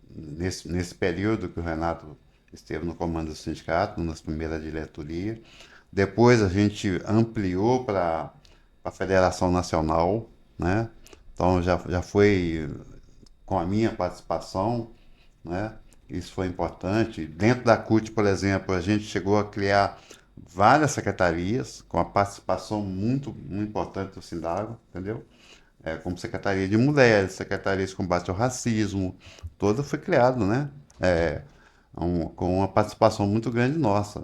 Nesse período que o Renato esteve no comando do sindicato, nas primeiras diretorias. Depois a gente ampliou para a Federação Nacional, né? Então já foi com a minha participação, né? Isso foi importante. Dentro da CUT, por exemplo, a gente chegou a criar várias secretarias com a participação muito importante do Sindago, entendeu? Como Secretaria de Mulheres, Secretaria de Combate ao Racismo, toda foi criado, né? Com uma participação muito grande nossa.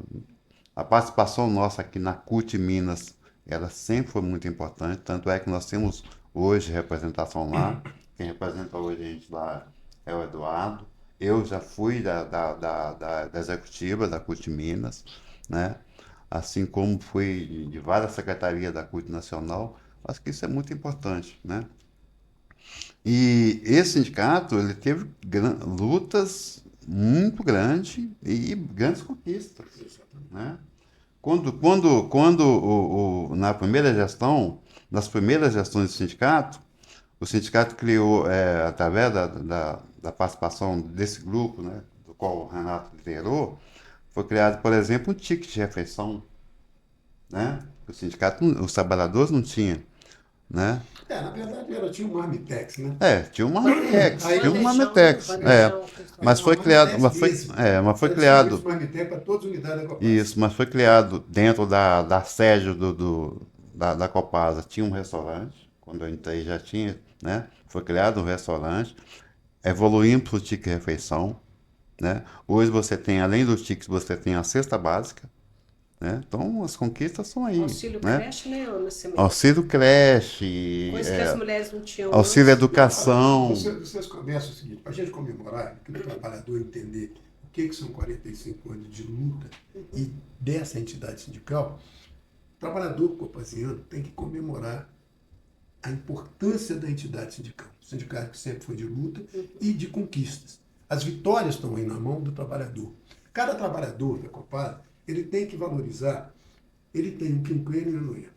A participação nossa aqui na CUT Minas, ela sempre foi muito importante, tanto é que nós temos hoje representação lá. Quem representa hoje a gente lá é o Eduardo. Eu já fui da executiva da CUT Minas, né? Assim como fui de várias secretarias da CUT Nacional. Acho que isso é muito importante, né? E esse sindicato, ele teve lutas muito grandes e grandes conquistas, né? Na primeira gestão, nas primeiras gestões do sindicato, o sindicato criou, através da participação desse grupo, né, do qual o Renato liderou, foi criado, por exemplo, um ticket de refeição, né? O sindicato, os trabalhadores não tinham, né? Na verdade, tinha um Marmitex, né? Tinha uma Marmitex, Aí- tinha uma Bandejão, Marmitex, bandejão, mas foi Uma criado, Marmitex mas foi Era criado, distribuído Marmitex para todas as unidades da Copasa. isso, mas foi criado dentro da sede da Copasa, tinha um restaurante, quando eu entrei já tinha, né? Foi criado um restaurante, evoluímos para o ticket refeição, né? Hoje você tem, além dos tickets, você tem a cesta básica, né? Então as conquistas são aí, Auxílio né? creche, né, Ana Cimento? Auxílio creche, Coisa que as mulheres não tinham auxílio antes. educação, Vocês começam o seguinte, para a gente comemorar, que o trabalhador entender o que são 45 anos de luta e dessa entidade sindical, o trabalhador copasiano tem que comemorar a importância da entidade sindical. O sindicato que sempre foi de luta e de conquistas. As vitórias estão aí na mão do trabalhador. Cada trabalhador da Copasa, ele tem que valorizar, ele tem um quinquênio e um anuênio,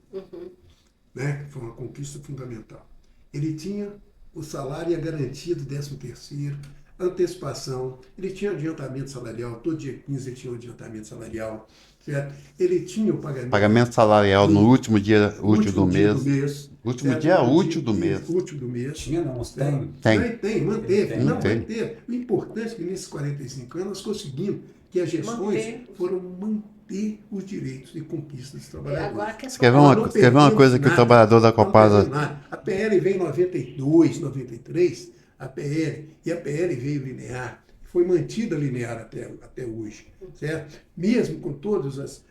né? Que foi uma conquista fundamental. Ele tinha o salário e a garantia do 13º, antecipação, ele tinha adiantamento salarial, todo dia 15 ele tinha um adiantamento salarial, certo? Ele tinha o pagamento salarial no último dia útil do mês. Último certo? dia útil do mês. Útil do mês. Tinha não, tem. Manteve. Tem. Manteve. O importante é que nesses 45 anos nós conseguimos que as gestões foram manter os direitos e conquistas dos trabalhadores. Agora a questão Quer ver uma coisa que o trabalhador da Copasa... A PL veio em 92, 93, a PL veio linear, foi mantida linear até hoje, certo? Mesmo com todos os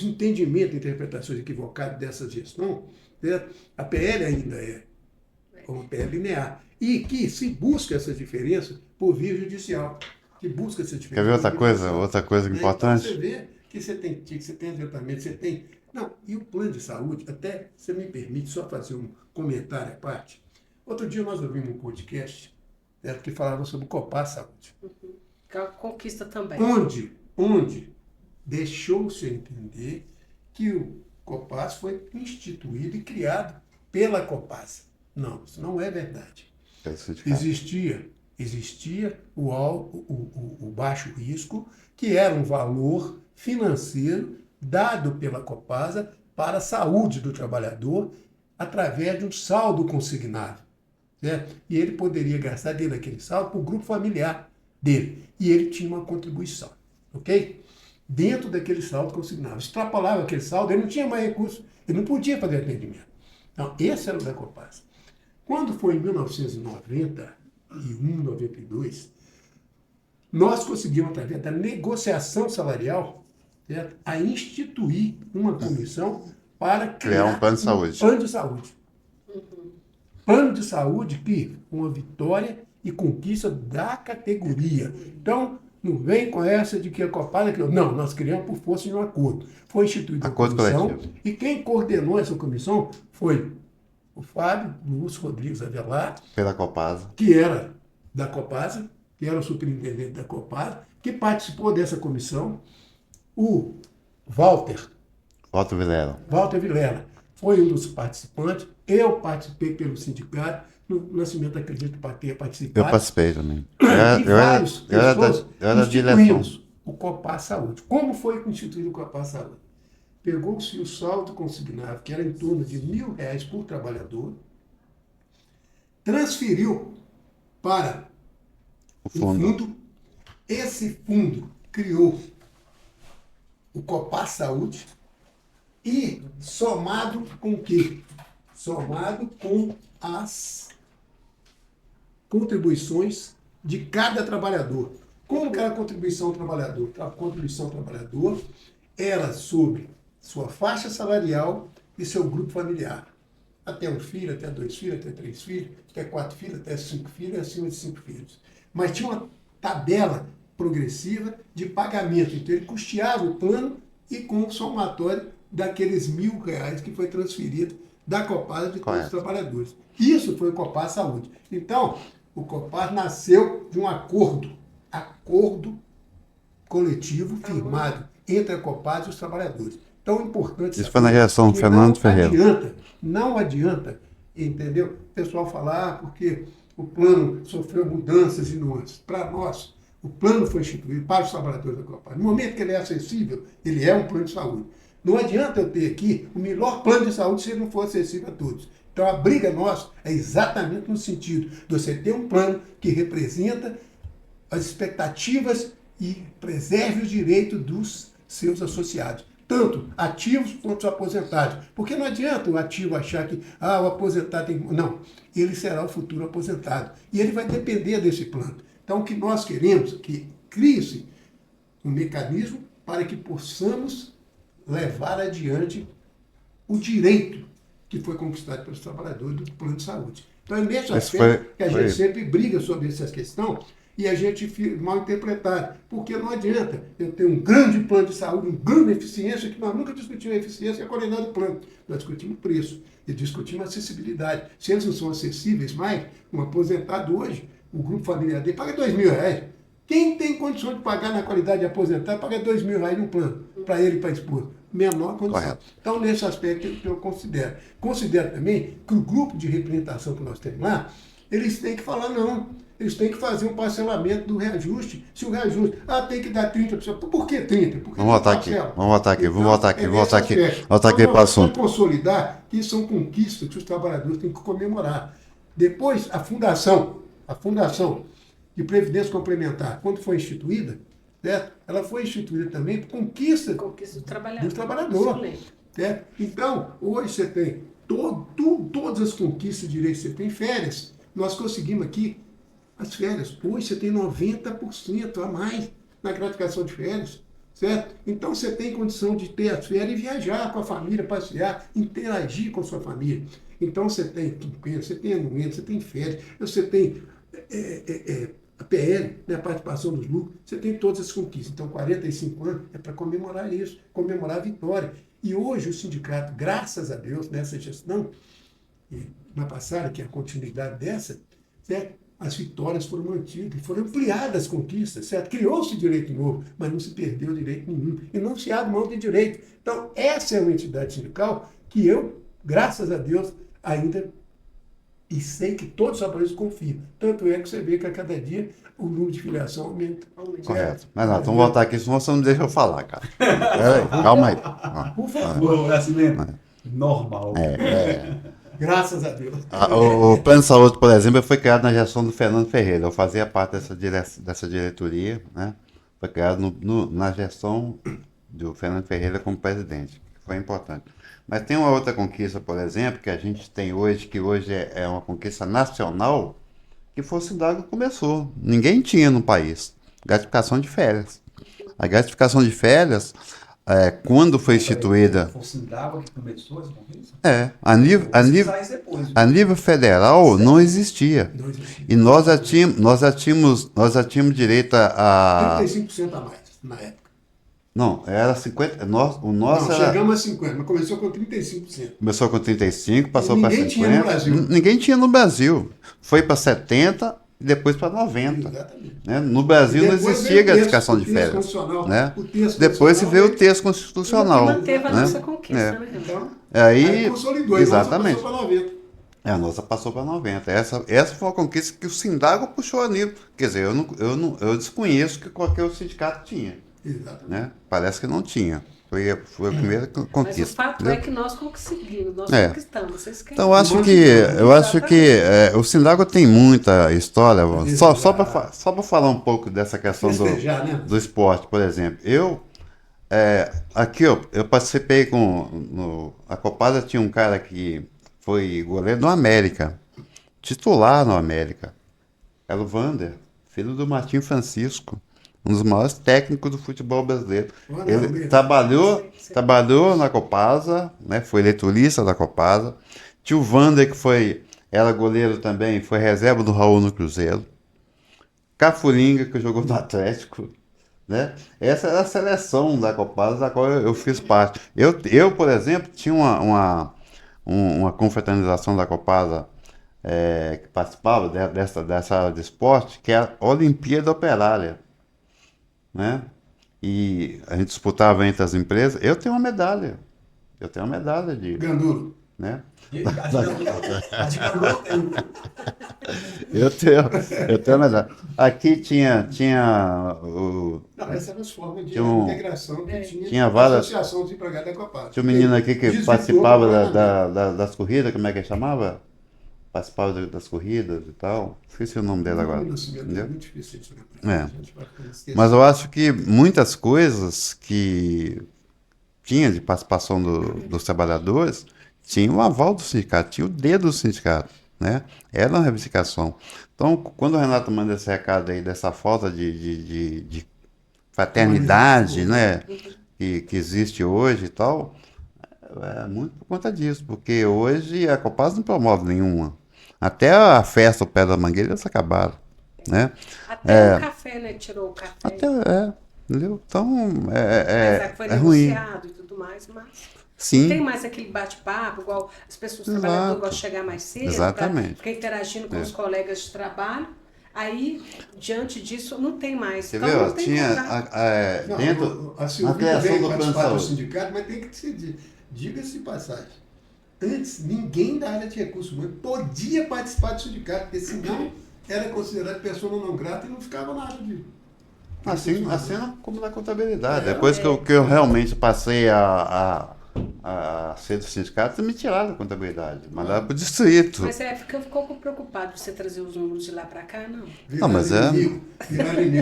entendimentos e interpretações equivocadas dessa gestão, certo? A PL ainda é uma PL linear. E que se busca essa diferença por via judicial. Que busca essa diferença. Quer ver outra coisa importante? Então você vê que você tem TIC, você tem adiantamento, você tem... Não, e o plano de saúde, até você me permite só fazer um comentário à parte. Outro dia nós ouvimos um podcast, que falava sobre o Copaz Saúde. que é uma conquista também. Onde deixou-se entender que o Copaz foi instituído e criado pela Copasa. Não, isso não é verdade. Existia o baixo risco, que era um valor financeiro dado pela Copasa para a saúde do trabalhador através de um saldo consignado. Certo? E ele poderia gastar dele aquele saldo para o grupo familiar dele. E ele tinha uma contribuição. Ok? Dentro daquele saldo consignado. Extrapolava aquele saldo, ele não tinha mais recursos, ele não podia fazer atendimento. Então, esse era o da Copasa. Quando foi em 1991, 92, nós conseguimos, através da negociação salarial, certo? A instituir uma comissão para criar um plano de saúde. Plano de saúde. Plano de saúde que uma vitória e conquista da categoria. Então, Não vem com essa de que a Copasa criou. Não, nós criamos por força de um acordo. Foi instituída a Acordo comissão coletivo. e quem coordenou essa comissão foi o Fábio Lúcio Rodrigues Avelar, Pela Copasa. que era da Copasa, que era o superintendente da Copasa, que participou dessa comissão. O Walter Vilela foi um dos participantes. Eu participei pelo sindicato. No Nascimento, acredito que tenha Eu participado. participei também. E várias pessoas Eu era da direção. instituímos o Copar Saúde. Como foi instituído o Copar Saúde? Pegou-se o saldo consignado, que era em torno de R$ 1.000 por trabalhador, transferiu para O um fundo. fundo. Esse fundo criou o Copar Saúde e somado com o quê? Somado com as contribuições de cada trabalhador. Como que era a contribuição ao trabalhador? A contribuição ao trabalhador era sobre sua faixa salarial e seu grupo familiar. Até um filho, até 2 filhos, até 3 filhos, até 4 filhos, até 5 filhos, acima de 5 filhos. Mas tinha uma tabela progressiva de pagamento. Então ele custeava o plano e com o somatório daqueles R$ 1.000 que foi transferido da Copasa de todos os trabalhadores. Isso foi o Copar Saúde. Então, o Copar nasceu de um acordo coletivo firmado entre a Copasa e os trabalhadores. Então, é importante... Isso foi na gestão do Fernando Ferreira. Não adianta, entendeu? O pessoal falar, porque o plano sofreu mudanças e nuances. Para nós, o plano foi instituído para os trabalhadores da Copasa. No momento que ele é acessível, ele é um plano de saúde. Não adianta eu ter aqui o melhor plano de saúde se ele não for acessível a todos. Então, a briga nossa é exatamente no sentido de você ter um plano que representa as expectativas e preserve os direitos dos seus associados, tanto ativos quanto aposentados. Porque não adianta o ativo achar que o aposentado tem... Não, ele será o futuro aposentado. E ele vai depender desse plano. Então, o que nós queremos é que crie-se um mecanismo para que possamos levar adiante o direito que foi conquistado pelos trabalhadores do plano de saúde. Então, é nesse aspecto que a gente sempre briga sobre essa questão e a gente fica mal interpretado. Porque não adianta eu ter um grande plano de saúde, uma grande eficiência, que nós nunca discutimos a eficiência e a qualidade do plano. Nós discutimos preço e discutimos acessibilidade. Se eles não são acessíveis mais, um aposentado hoje, o grupo familiar dele paga R$ 2.000. Quem tem condição de pagar na qualidade de aposentado, paga R$ 2.000 no plano, para ele e para a esposa. Menor condição. Correto. Então, nesse aspecto que eu considero. Considero também que o grupo de representação que nós temos lá, eles têm que falar não. Eles têm que fazer um parcelamento do reajuste. Se o reajuste, tem que dar 30%. Por que 30%? Porque vamos voltar aqui. Vamos voltar aqui para o assunto. Vamos consolidar que são conquistas que os trabalhadores têm que comemorar. Depois, a fundação de Previdência Complementar, quando foi instituída, certo? Ela foi instituída também por conquista do trabalhador. Certo? Então, hoje você tem todas as conquistas de direitos. Você tem férias. Nós conseguimos aqui as férias. Hoje você tem 90% a mais na gratificação de férias. Certo? Então você tem condição de ter as férias e viajar com a família, passear, interagir com a sua família. Então você tem quinquênio, você tem anuência, você tem férias, você tem a PL, né, a participação dos lucros, você tem todas as conquistas. Então 45 anos é para comemorar isso, comemorar a vitória. E hoje o sindicato, graças a Deus, nessa gestão, na passada, que é a continuidade dessa, certo? As vitórias foram mantidas, foram ampliadas as conquistas, certo? Criou-se direito novo, mas não se perdeu direito nenhum. E não se abre mão de direito. Então, essa é uma entidade sindical que eu, graças a Deus, ainda, e sei que todos os trabalhadores confiam. Tanto é que você vê que a cada dia o número de filiação aumenta. Correto. Mas não, vamos voltar aqui, senão você não deixa eu falar, cara. Calma aí. Por favor. Nascimento. Normal. Graças a Deus. O Plano de Saúde, por exemplo, foi criado na gestão do Fernando Ferreira. Eu fazia parte dessa diretoria, né? Foi criado na gestão do Fernando Ferreira como presidente, que foi importante. Mas tem uma outra conquista, por exemplo, que a gente tem hoje, que hoje é uma conquista nacional, que foi o Cidade que começou. Ninguém tinha no país. Gratificação de férias. A gratificação de férias, quando foi instituída. Foi o Sindago que começou essa conquista? A Depois. nível federal não existia. Não existia. E nós já tínhamos direito a. 35% a mais na época. Não, era 50%. O nosso Não, era. chegamos a 50%, mas começou com 35%. Começou com 35, passou para 50. Ninguém tinha no Brasil. Ninguém tinha no Brasil. Foi para 70 e depois para 90. Exatamente. Né? No Brasil não Depois existia veio o gratificação de texto férias. constitucional. Né? O texto Depois se constitucional veio o veio- texto E constitucional. manteve a né? nossa conquista, É. né? Então, Aí, consolidou. exatamente. E passou para 90. A nossa passou para 90. Essa foi uma conquista que o Sindago puxou a nível. Quer dizer, eu desconheço que qualquer outro sindicato tinha. Exatamente. Né? Parece que não tinha. Foi a primeira Mas conquista. o fato entendeu? é que nós conseguimos, nós É. conquistamos. Vocês querem? Então, eu acho que o Sindago tem muita história. Só para falar um pouco dessa questão Festejar, né? do esporte, por exemplo. Aqui, eu participei a Copada tinha um cara que foi goleiro no América, titular no América. Era o Vander, filho do Martim Francisco, um dos maiores técnicos do futebol brasileiro. Vander Ele mesmo. trabalhou na Copasa, né, foi leiturista da Copasa. Tinha o Vander, que era goleiro também, foi reserva do Raul no Cruzeiro. Cafuringa, que jogou no Atlético. Né? Essa era a seleção da Copasa, da qual eu fiz parte. Eu, por exemplo, tinha uma confraternização da Copasa que participava dessa área de esporte, que era a Olimpíada Operária. Né? E a gente disputava entre as empresas. Eu tenho uma medalha. De. Ganduro. Né? Adicamou tem. Eu tenho uma medalha. Aqui tinha Não, essa era as formas de Tinha um- integração que tinha a várias- Associação dos Empregados da Copasa. Tinha um menino aqui que Desvirtuou participava completamente. das corridas, como é que ele chamava? Participava das corridas e tal. Esqueci o nome dele agora. No Nascimento é Entendeu? muito difícil de lembrar. É. A gente vai esquecer. Mas eu acho que muitas coisas que tinha de participação dos trabalhadores tinha o aval do sindicato, tinha o dedo do sindicato. Né? Era uma reivindicação. Então, quando o Renato manda esse recado aí dessa falta de fraternidade, né, que existe hoje e tal, é muito por conta disso, porque hoje a Copasa não promove nenhuma. Até a festa ao pé da mangueira eles acabaram, né? Até o café, né? Tirou o café. Entendeu? Então, Apesar que foi é ruim. negociado e tudo mais, mas Sim. não tem mais aquele bate-papo, igual as pessoas Exato. trabalhadoras gostam de chegar mais cedo, Exatamente. pra ficar interagindo com os colegas de trabalho. Aí, diante disso, não tem mais. Você Então, viu? não tem Tinha contato. Não, dentro a na Silvia criação veio do plano de participar do saúde. sindicato, mas tem que ser, diga-se de passagem. Antes, ninguém da área de recursos humanos podia participar do sindicato, porque senão era considerado pessoa não grata e não ficava na área de. Assim como na contabilidade. Depois que eu realmente passei a ser do sindicato, me tiraram da contabilidade, mandaram para o distrito. Mas ficou preocupado de você trazer os números de lá para cá, não? Não, mas inimigo.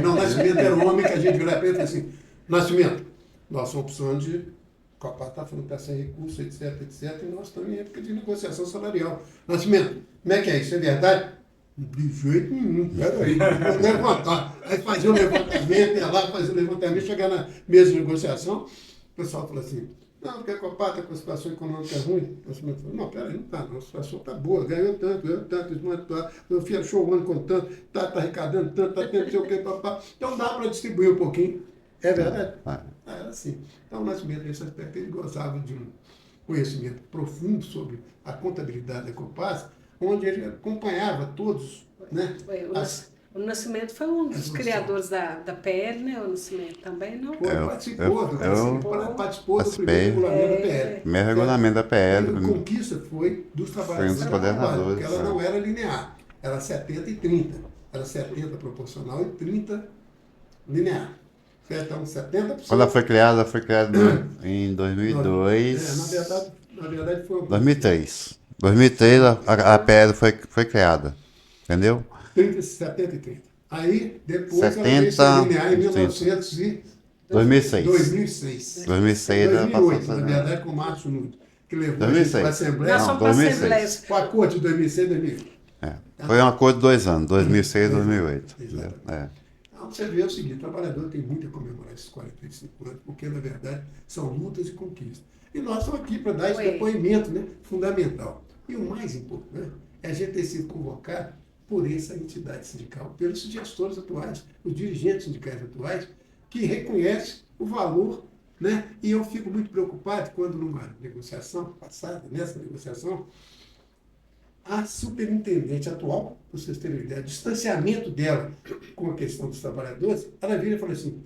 Não, Nascimento era um homem que a gente virava para ele e falava assim, Nascimento, nós somos opção de Copasa está falando que está sem recurso, etc, e nós estamos em época de negociação salarial. Nascimento, como é que é isso? É verdade? De jeito nenhum, peraí, vamos levantar. Aí fazia o levantamento, ia lá, fazia o levantamento, chegar na mesa de negociação, o pessoal falou assim, não, porque a Copasa está com a situação econômica ruim. Nascimento falou, não, peraí, não está, não, a situação está boa, ganhou tanto, meu filho achou o ano com tanto, está arrecadando tanto, está tendo não sei o que, papá. Então dá para distribuir um pouquinho. É verdade? Era assim. Então, o Nascimento, nesse aspecto, ele gozava de um conhecimento profundo sobre a contabilidade da Copasa, onde ele acompanhava todos, né? O Nascimento foi um dos criadores da PL, né? O Nascimento também, não? Participou do primeiro regulamento da PL. Primeiro regulamento da PL. A conquista foi dos trabalhadores. Foi um dos coordenadores. Porque ela não era linear. Era 70 e 30. Era 70 proporcional e 30 linear. Então, 70%. Quando ela foi criada em 2002. Na verdade foi 2003. 2003 a PL foi criada. Entendeu? 70 e 30. Aí, depois 70, ela veio ser linear em 2006. 2006. 2008, na verdade, com o Márcio Nunes, que levou a gente para a Assembleia. Nós fomos para a 2006. Assembleia. O acordo de 2006 e 2008. Foi um acordo de 2 anos, 2006 e 2008. Exato. É. Então, Então, você vê o seguinte, o trabalhador tem muito a comemorar esses 45 anos, porque, na verdade, são lutas e conquistas. E nós estamos aqui para dar esse depoimento, né, fundamental. E o mais importante é a gente ter sido convocado por essa entidade sindical, pelos gestores atuais, os dirigentes sindicais atuais, que reconhecem o valor, né? E eu fico muito preocupado quando numa negociação passada, nessa negociação, a superintendente atual, para vocês terem ideia, o distanciamento dela com a questão dos trabalhadores, ela vira e fala assim,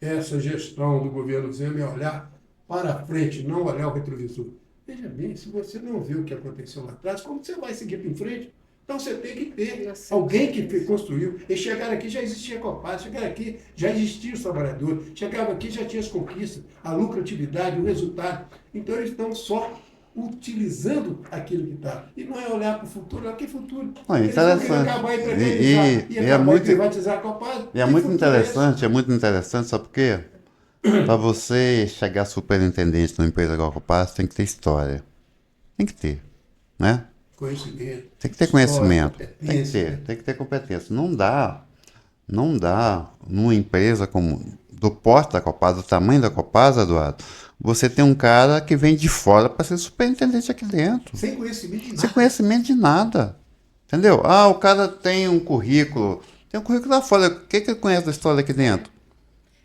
essa gestão do governo Zema é olhar para frente, não olhar o retrovisor. Veja bem, se você não viu o que aconteceu lá atrás, como você vai seguir para em frente? Então você tem que ter alguém que construiu. Eles chegaram aqui, já existia a Copasa, chegaram aqui, já existiam os trabalhadores, chegavam aqui, já tinha as conquistas, a lucratividade, o resultado. Então eles estão só utilizando aquilo que está. E não é olhar para o futuro, olha que futuro. Eles vão querer acabar e precarizar, e acabar e privatizar a Copasa. E é muito interessante, sabe por quê? Para você chegar superintendente numa empresa igual a Copasa, tem que ter história. Tem que ter, né? Conhecimento. Tem que ter conhecimento. Competência. Tem que ter competência. Não dá numa empresa como do porte da Copasa, do tamanho da Copasa, Eduardo, você tem um cara que vem de fora para ser superintendente aqui dentro. Sem conhecimento de nada. Sem conhecimento de nada. Entendeu? Ah, o cara tem um currículo. Tem um currículo lá fora. O que ele conhece da história aqui dentro?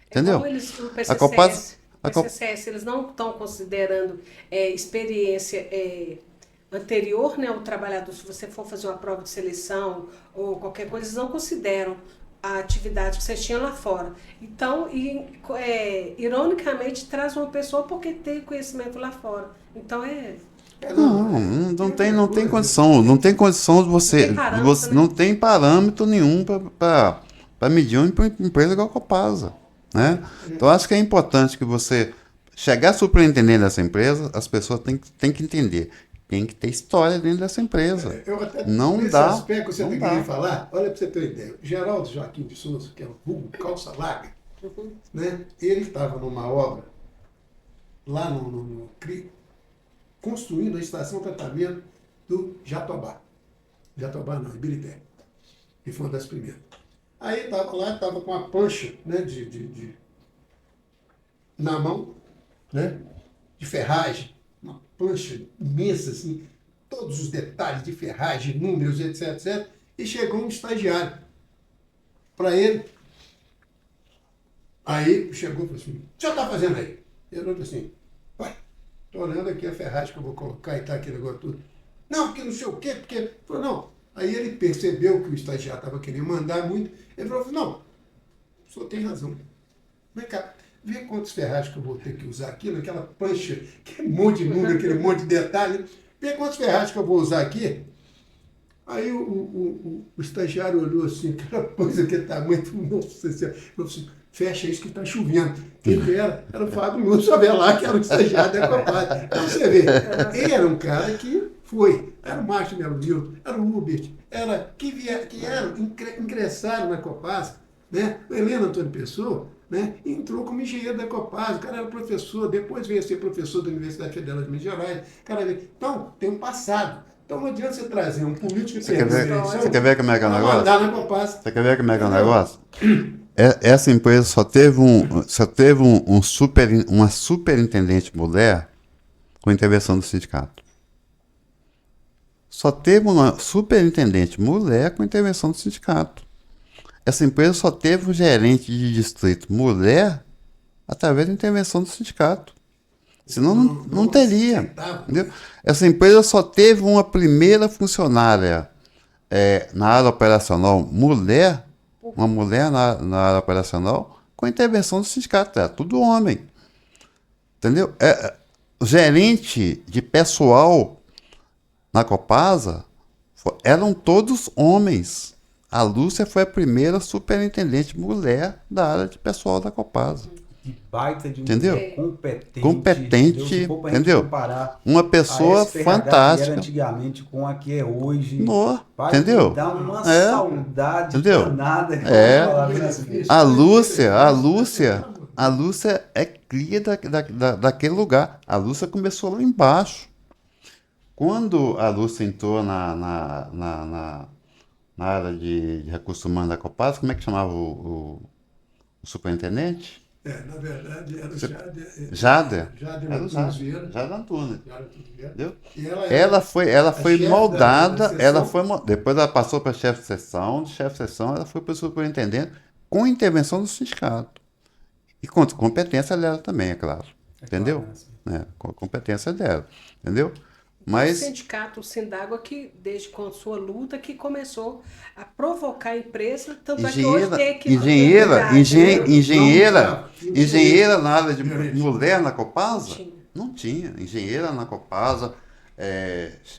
Entendeu? Como eles, o PCCS, A Copasa, PCCS, eles não estão considerando experiência anterior, né, ao trabalhador. Se você for fazer uma prova de seleção ou qualquer coisa, eles não consideram a atividade que você tinha lá fora. Então, ironicamente, traz uma pessoa porque tem conhecimento lá fora. Então, não tem condição. Não tem condição de você. Não tem parâmetro nenhum para medir uma empresa igual a Copasa. Né? Então, acho que é importante que você chegar superintendente dessa empresa, as pessoas têm que entender. Tem que ter história dentro dessa empresa. Eu até, não nesse dá. aspecto que você tem que falar, olha para você ter uma ideia. O Geraldo Joaquim de Souza, que é o vulgo calça larga, né? Ele estava numa obra lá no CRI, construindo a estação de tratamento do Jatobá. Jatobá não, Ibirité, que foi uma das primeiras. Aí estava lá, estava com a pancha, né, na mão, né, de ferragem, uma pancha imensa, assim, todos os detalhes de ferragem, números, etc, etc. E chegou um estagiário para ele. Aí chegou e falou assim, o que o senhor está fazendo aí? Ele falou assim, ué, estou olhando aqui a ferragem que eu vou colocar e tá aquele negócio tudo. Não, porque não sei o quê, porque... Falou, não. Aí ele percebeu que o estagiário estava querendo mandar muito. Ele falou, não, o senhor tem razão. Vem cá, vê quantos ferragens que eu vou ter que usar aqui, naquela pancha, aquele monte de número, aquele monte de detalhe. Vê quantos ferragens que eu vou usar aqui. Aí o estagiário olhou assim, aquela coisa que está muito... Nossa Senhora, falou assim, fecha isso que está chovendo. Quem era o Fábio Lúcio Avelar, que era o estagiário da Copasa. Então você vê, ele era um cara que era o Márcio Melo Milton, era o Hubert, ingressaram na Copasa, né? O Heleno Antônio Pessoa, né? Entrou como engenheiro da Copasa, o cara era professor, depois veio a ser professor da Universidade Federal de Minas Gerais. Então, tem um passado. Então não adianta você trazer um político que Você quer ver como é que é o negócio? Na Copasa. Você quer ver como é que é o negócio? Essa empresa só teve uma superintendente mulher com intervenção do sindicato. Só teve uma superintendente mulher com intervenção do sindicato. Essa empresa só teve um gerente de distrito mulher através da intervenção do sindicato. Senão não teria. Entendeu? Essa empresa só teve uma primeira funcionária na área operacional mulher, uma mulher na área operacional com intervenção do sindicato. Era tudo homem. Entendeu? O gerente de pessoal na Copasa eram todos homens. A Lúcia foi a primeira superintendente mulher da área de pessoal da Copasa. Que baita de entendeu? Competente, entendeu? Uma pessoa fantástica. Que era antigamente com a que é hoje. Entendeu? Dá uma saudade danada. A Lúcia é cria daquele lugar. A Lúcia começou lá embaixo. Quando a Lúcia entrou na área de recursos humanos da Copasa, como é que chamava superintendente? Na verdade, era o Você- Jader. Jader? Jader Era o Antunes Vieira. Jader Antunes. Jader Antunes Vieira. Entendeu? E ela Ela foi chefe moldada, da ela seção. foi, depois ela passou para chefe de seção, de chefe de seção ela foi para o superintendente com intervenção do sindicato. E com competência dela também, é claro. Entendeu? claro, né? É, com a competência dela. Entendeu? O Mas sindicato Sindágua, que desde com a sua luta, que começou a provocar a empresa, tanto é que hoje tem equipe engenheira na área de mulher na Copasa? Tinha. Não tinha. Engenheira na Copasa,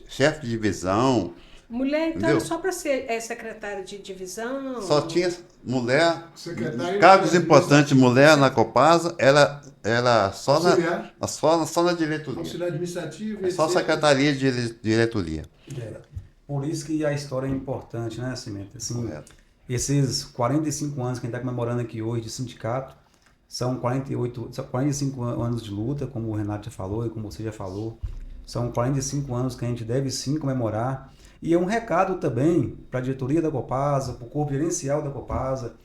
chefe de divisão, Mulher, então, entendeu? só para ser secretária de divisão. só tinha mulher, Secretária cargos de- importantes, mulher na Copasa, era só Auxiliar. só na diretoria. Auxiliar administrativo. É só etc. secretaria de diretoria. É. Por isso que a história é importante, né, Cimento? Assim, Correto. esses 45 anos que a gente está comemorando aqui hoje de sindicato, são 45 anos de luta, como o Renato já falou e como você já falou. São 45 anos que a gente deve sim comemorar. E é um recado também para a diretoria da Copasa, para o corpo gerencial da Copasa,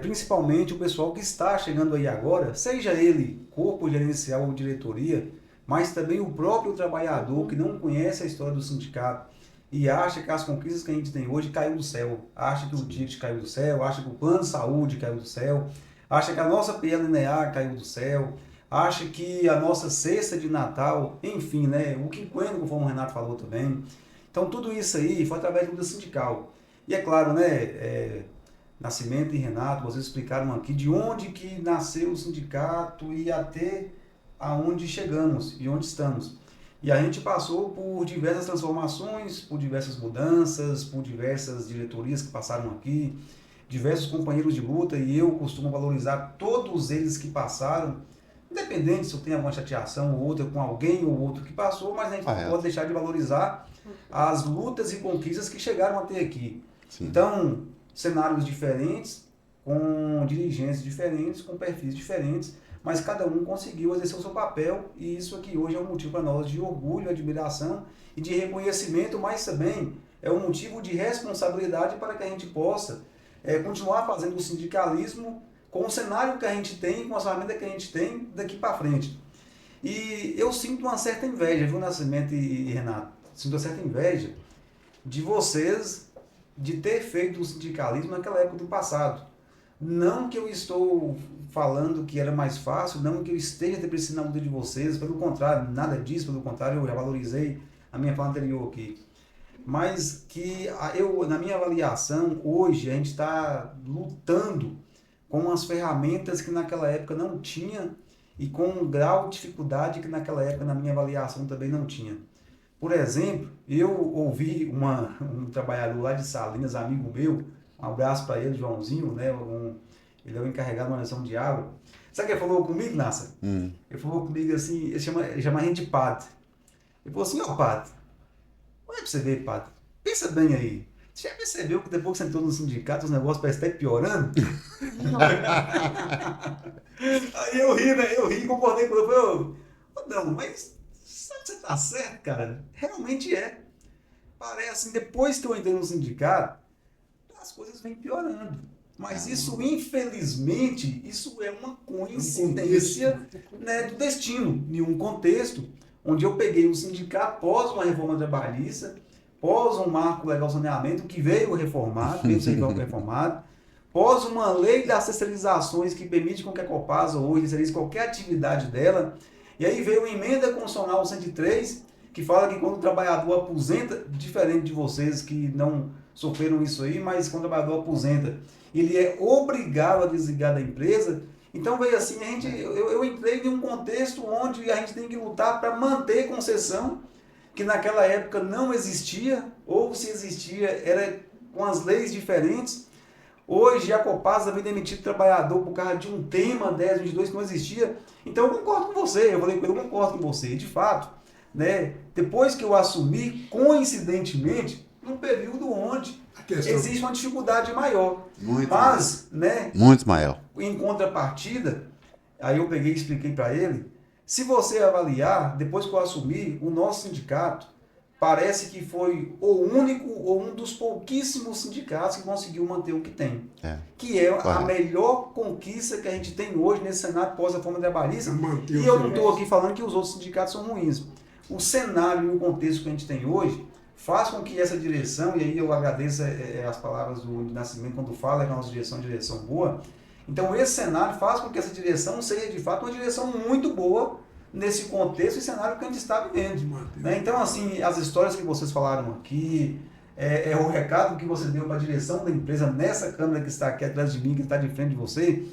principalmente o pessoal que está chegando aí agora, seja ele corpo gerencial ou diretoria, mas também o próprio trabalhador que não conhece a história do sindicato e acha que as conquistas que a gente tem hoje caiu do céu, acha que o ticket caiu do céu, acha que o plano de saúde caiu do céu, acha que a nossa PLNA caiu do céu, acha que a nossa cesta de Natal, enfim, né, o quinquênio, conforme o Renato falou também. Então tudo isso aí foi através da luta sindical. E é claro, né, Nascimento e Renato, vocês explicaram aqui de onde que nasceu o sindicato e até aonde chegamos e onde estamos. E a gente passou por diversas transformações, por diversas mudanças, por diversas diretorias que passaram aqui, diversos companheiros de luta, e eu costumo valorizar todos eles que passaram, independente se eu tenho alguma chateação ou outra com alguém ou outro que passou, mas a gente não pode deixar de valorizar as lutas e conquistas que chegaram até aqui. Sim. Então, cenários diferentes, com dirigentes diferentes, com perfis diferentes, mas cada um conseguiu exercer o seu papel, e isso aqui hoje é um motivo para nós de orgulho, admiração e de reconhecimento, mas também é um motivo de responsabilidade para que a gente possa continuar fazendo o sindicalismo com o cenário que a gente tem, com as ferramentas que a gente tem daqui para frente. E eu sinto uma certa inveja, viu, Nascimento e Renato? Sinto uma certa inveja de vocês de ter feito o sindicalismo naquela época do passado. Não que eu estou falando que era mais fácil, não que eu esteja depreciando a luta de vocês, pelo contrário, nada disso, pelo contrário, eu já valorizei a minha fala anterior aqui. Mas que na minha avaliação, hoje a gente está lutando com as ferramentas que naquela época não tinha e com um grau de dificuldade que naquela época, na minha avaliação, também não tinha. Por exemplo, eu ouvi um trabalhador lá de Salinas, amigo meu, um abraço para ele, Joãozinho, né? Ele é o encarregado de uma nação de água. Sabe o que ele falou comigo, Nassa? Ele falou comigo assim, ele chama a gente de padre. Ele falou assim, padre, olha pra você ver, padre, pensa bem aí. Você já percebeu que depois que você entrou no sindicato, os negócios parecem estar piorando? Aí eu ri, né? Eu ri e concordei com ele. Eu falei, não, mas sabe que você tá certo, cara? Realmente é. Parece assim, depois que eu entrei no sindicato, as coisas vêm piorando. Mas isso, infelizmente, isso é uma coincidência, né, do destino, em um contexto onde eu peguei o sindicato pós uma reforma trabalhista, pós um marco legal de saneamento que veio reformado, pós uma lei das terceirizações que permite com que a Copasa hoje terceirize qualquer atividade dela, e aí veio a emenda constitucional 103, que fala que quando o trabalhador aposenta, diferente de vocês que não sofreram isso aí, mas quando o trabalhador aposenta, ele é obrigado a desligar da empresa. Então veio assim, eu entrei em um contexto onde a gente tem que lutar para manter concessão, que naquela época não existia, ou se existia, era com as leis diferentes. Hoje a Copasa vem demitir trabalhador por causa de um tema 1022 que não existia. Então eu concordo com você, eu concordo com você. De fato, né, depois que eu assumi, coincidentemente, num período onde existe uma dificuldade maior. Muito maior. Em contrapartida, aí eu peguei e expliquei para ele, se você avaliar, depois que eu assumi, o nosso sindicato parece que foi o único ou um dos pouquíssimos sindicatos que conseguiu manter o que tem. Que é a melhor conquista que a gente tem hoje nesse cenário pós-reforma trabalhista. E eu não estou aqui falando que os outros sindicatos são ruins. O cenário e o contexto que a gente tem hoje faz com que essa direção, e aí eu agradeço as palavras do Nascimento quando fala que a nossa direção é uma direção boa. Então esse cenário faz com que essa direção seja de fato uma direção muito boa nesse contexto e cenário que a gente está vivendo. Né? Então, assim, as histórias que vocês falaram aqui, o recado que você deu para a direção da empresa nessa câmera que está aqui atrás de mim, que está de frente de você,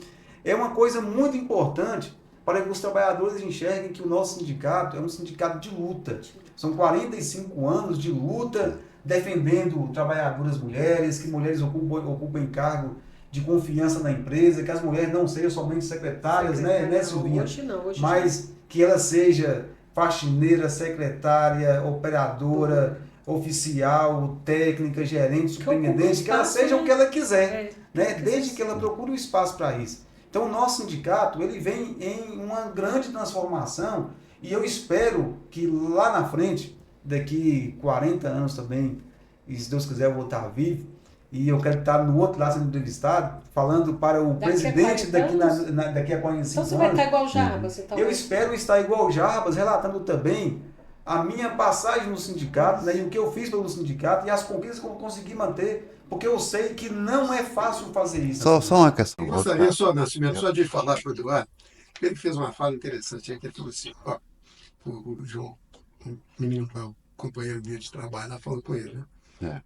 é uma coisa muito importante para que os trabalhadores enxerguem que o nosso sindicato é um sindicato de luta. São 45 anos de luta, defendendo trabalhadoras mulheres, que mulheres ocupem cargo de confiança na empresa, que as mulheres não sejam somente secretárias, né, Silvinha? Hoje não, hoje mas que ela seja faxineira, secretária, operadora, oficial, técnica, gerente, superintendente, que ela seja o que ela quiser, né? Desde que ela procure o espaço para isso. Então o nosso sindicato ele vem em uma grande transformação e eu espero que lá na frente, daqui 40 anos também, e se Deus quiser eu vou estar vivo, e eu quero estar no outro lado sendo entrevistado, falando para o presidente daqui a 45 anos. Então você vai estar igual o Jarbas? Então eu espero estar igual o Jarbas, relatando também a minha passagem no sindicato, né, e o que eu fiz pelo sindicato e as conquistas que eu consegui manter, porque eu sei que não é fácil fazer isso. Só uma questão. Eu gostaria só, Nascimento, só de falar para o Eduardo, que ele fez uma fala interessante aí, que ele falou assim, o João, um menino, o companheiro dele de trabalho, lá falando com ele, né?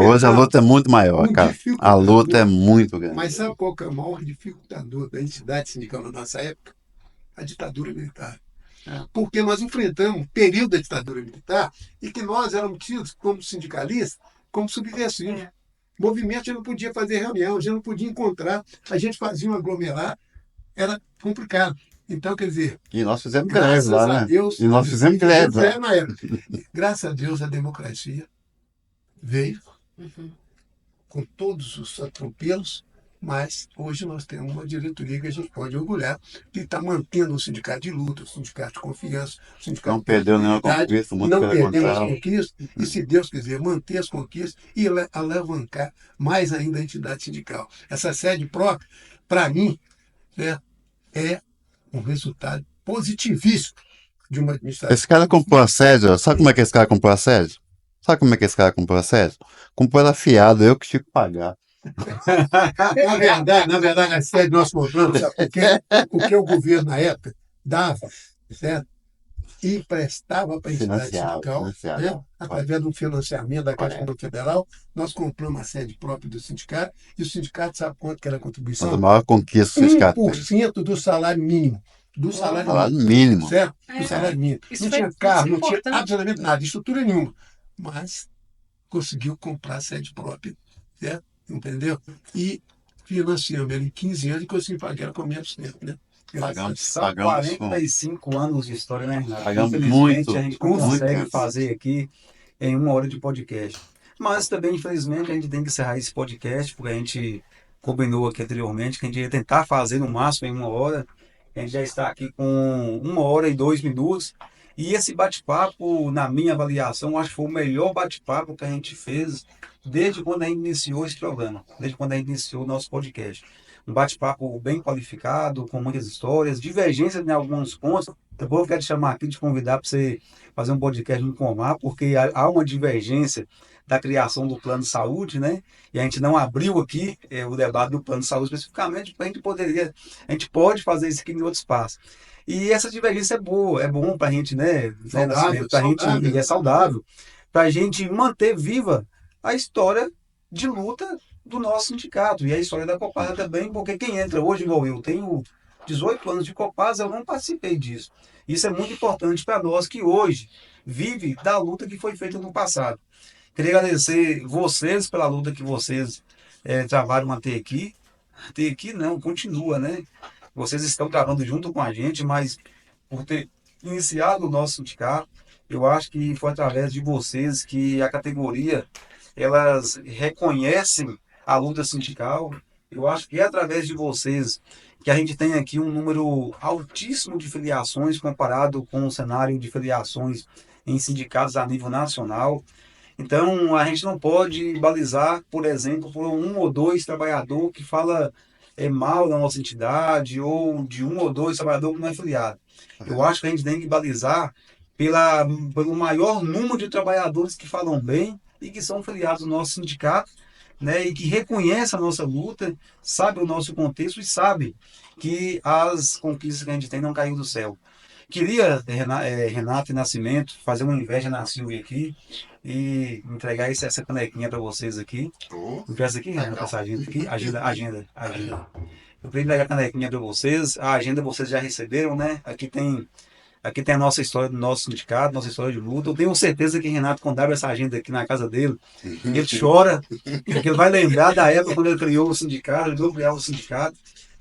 Hoje a luta é muito maior, cara. A luta é muito grande. Mas sabe qual que é o maior dificultador da entidade sindical na nossa época? A ditadura militar. Porque nós enfrentamos um período da ditadura militar e que nós éramos tidos como sindicalistas, como subversivos. Movimento, a gente não podia fazer reunião, a gente não podia encontrar, a gente fazia um aglomerado, era complicado. Então, quer dizer... E nós fizemos greve lá, né? E nós fizemos greve lá. Na época. Graças a Deus, a democracia veio com todos os atropelos, mas hoje nós temos uma diretoria que a gente pode orgulhar que está mantendo o sindicato de luta, o sindicato de confiança, o sindicato não perdeu nenhuma conquista, muito não pelo perdemos as contrário. conquistas e, se Deus quiser, manter as conquistas e alavancar mais ainda a entidade sindical. Essa sede própria, para mim, né, é um resultado positivíssimo de uma administração. Esse cara comprou a sede, sabe como é que esse cara comprou a sede? Sabe como é que esse cara comprou a sede? Comprou ela fiado, eu que tive que pagar. Na verdade, a sede nós compramos, sabe por quê? Porque o governo, na época, dava, certo? E emprestava para a entidade sindical, né? Através de um financiamento da Caixa Econômica Federal, nós compramos a sede própria do sindicato, e o sindicato sabe quanto que era a contribuição? A maior conquista do sindicato. 1% do salário mínimo. Do salário mínimo. Certo? Do salário mínimo. Não tinha carro, não tinha absolutamente nada, estrutura nenhuma. Mas conseguiu comprar a sede própria, certo? Entendeu? E financiamos ele em 15 anos e conseguimos pagar ela com menos tempo, né? São 45 anos de história, né, Renato? Pagamos muito. A gente não consegue fazer aqui em 1 hora de podcast. Mas também, infelizmente, a gente tem que encerrar esse podcast, porque a gente combinou aqui anteriormente que a gente ia tentar fazer no máximo em 1 hora. A gente já está aqui com 1 hora e 2 minutos. E esse bate-papo, na minha avaliação, acho que foi o melhor bate-papo que a gente fez desde quando a gente iniciou esse programa, desde quando a gente iniciou o nosso podcast. Um bate-papo bem qualificado, com muitas histórias, divergências em alguns pontos. Depois eu quero te chamar aqui, te convidar para você fazer um podcast no Comar, porque há uma divergência da criação do plano de saúde, né? E a gente não abriu aqui o debate do plano de saúde especificamente, porque a gente pode fazer isso aqui em outro espaço. E essa divergência é boa, é bom para a gente, né? É saudável, para a gente manter viva a história de luta do nosso sindicato e a história da Copasa também, porque quem entra hoje, igual eu, tenho 18 anos de Copasa, eu não participei disso. Isso é muito importante para nós que hoje vive da luta que foi feita no passado. Queria agradecer vocês pela luta que vocês travaram até aqui. Até aqui não, continua, né? Vocês estão travando junto com a gente, mas por ter iniciado o nosso sindicato, eu acho que foi através de vocês que a categoria, elas reconhecem a luta sindical, Eu acho que é através de vocês que a gente tem aqui um número altíssimo de filiações comparado com o cenário de filiações em sindicatos a nível nacional. Então, a gente não pode balizar, por exemplo, por um ou dois trabalhadores que fala mal da nossa entidade ou de um ou dois trabalhadores que não é filiado. Eu acho que a gente tem que balizar pelo maior número de trabalhadores que falam bem e que são filiados no nosso sindicato, né, e que reconhecem a nossa luta, sabe o nosso contexto e sabe que as conquistas que a gente tem não caiu do céu. Queria, Renato e Nascimento, fazer uma inveja na Silvia aqui e entregar essa canequinha para vocês aqui. Essa aqui, Renato, essa agenda aqui. Agenda. Eu queria entregar a canequinha para vocês. A agenda vocês já receberam, né? Aqui tem a nossa história do nosso sindicato, nossa história de luta. Eu tenho certeza que Renato, quando abre essa agenda aqui na casa dele, ele chora, porque ele vai lembrar da época quando ele criou o sindicato, ele criou o sindicato.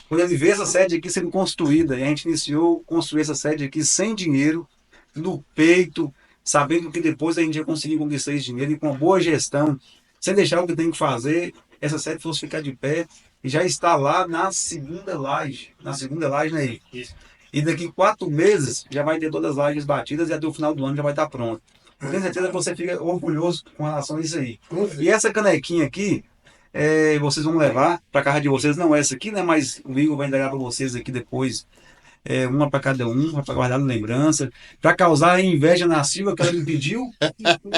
Quando ele vê essa sede aqui sendo construída, e a gente iniciou a construir essa sede aqui sem dinheiro, no peito, sabendo que depois a gente ia conseguir conquistar esse dinheiro e com uma boa gestão, sem deixar o que tem que fazer, essa sede fosse ficar de pé e já está lá na segunda laje, né? E daqui 4 meses já vai ter todas as lajes batidas e até o final do ano já vai estar pronto. Eu tenho certeza que você fica orgulhoso com relação a isso aí. E essa canequinha aqui, vocês vão levar para casa de vocês, não essa aqui, né? Mas o Igor vai entregar para vocês aqui depois, uma para cada um, para guardar lembrança, para causar inveja na Silva que ela me pediu.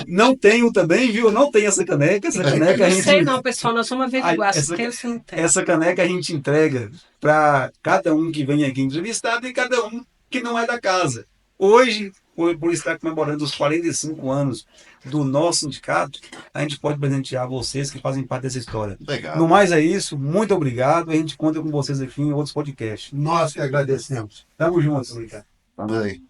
Não tenho também, viu? Não tenho essa caneca. Essa caneca a Não gente. sei não, pessoal, nós vamos averiguar se tem ou se não tem. Essa caneca a gente entrega para cada um que vem aqui entrevistado e cada um que não é da casa. Hoje, por estar comemorando os 45 anos do nosso sindicato, a gente pode presentear vocês que fazem parte dessa história. Legal. No mais é isso, muito obrigado. A gente conta com vocês aqui em outros podcasts. Nós que agradecemos. Tamo junto, Ricardo. Vamos aí.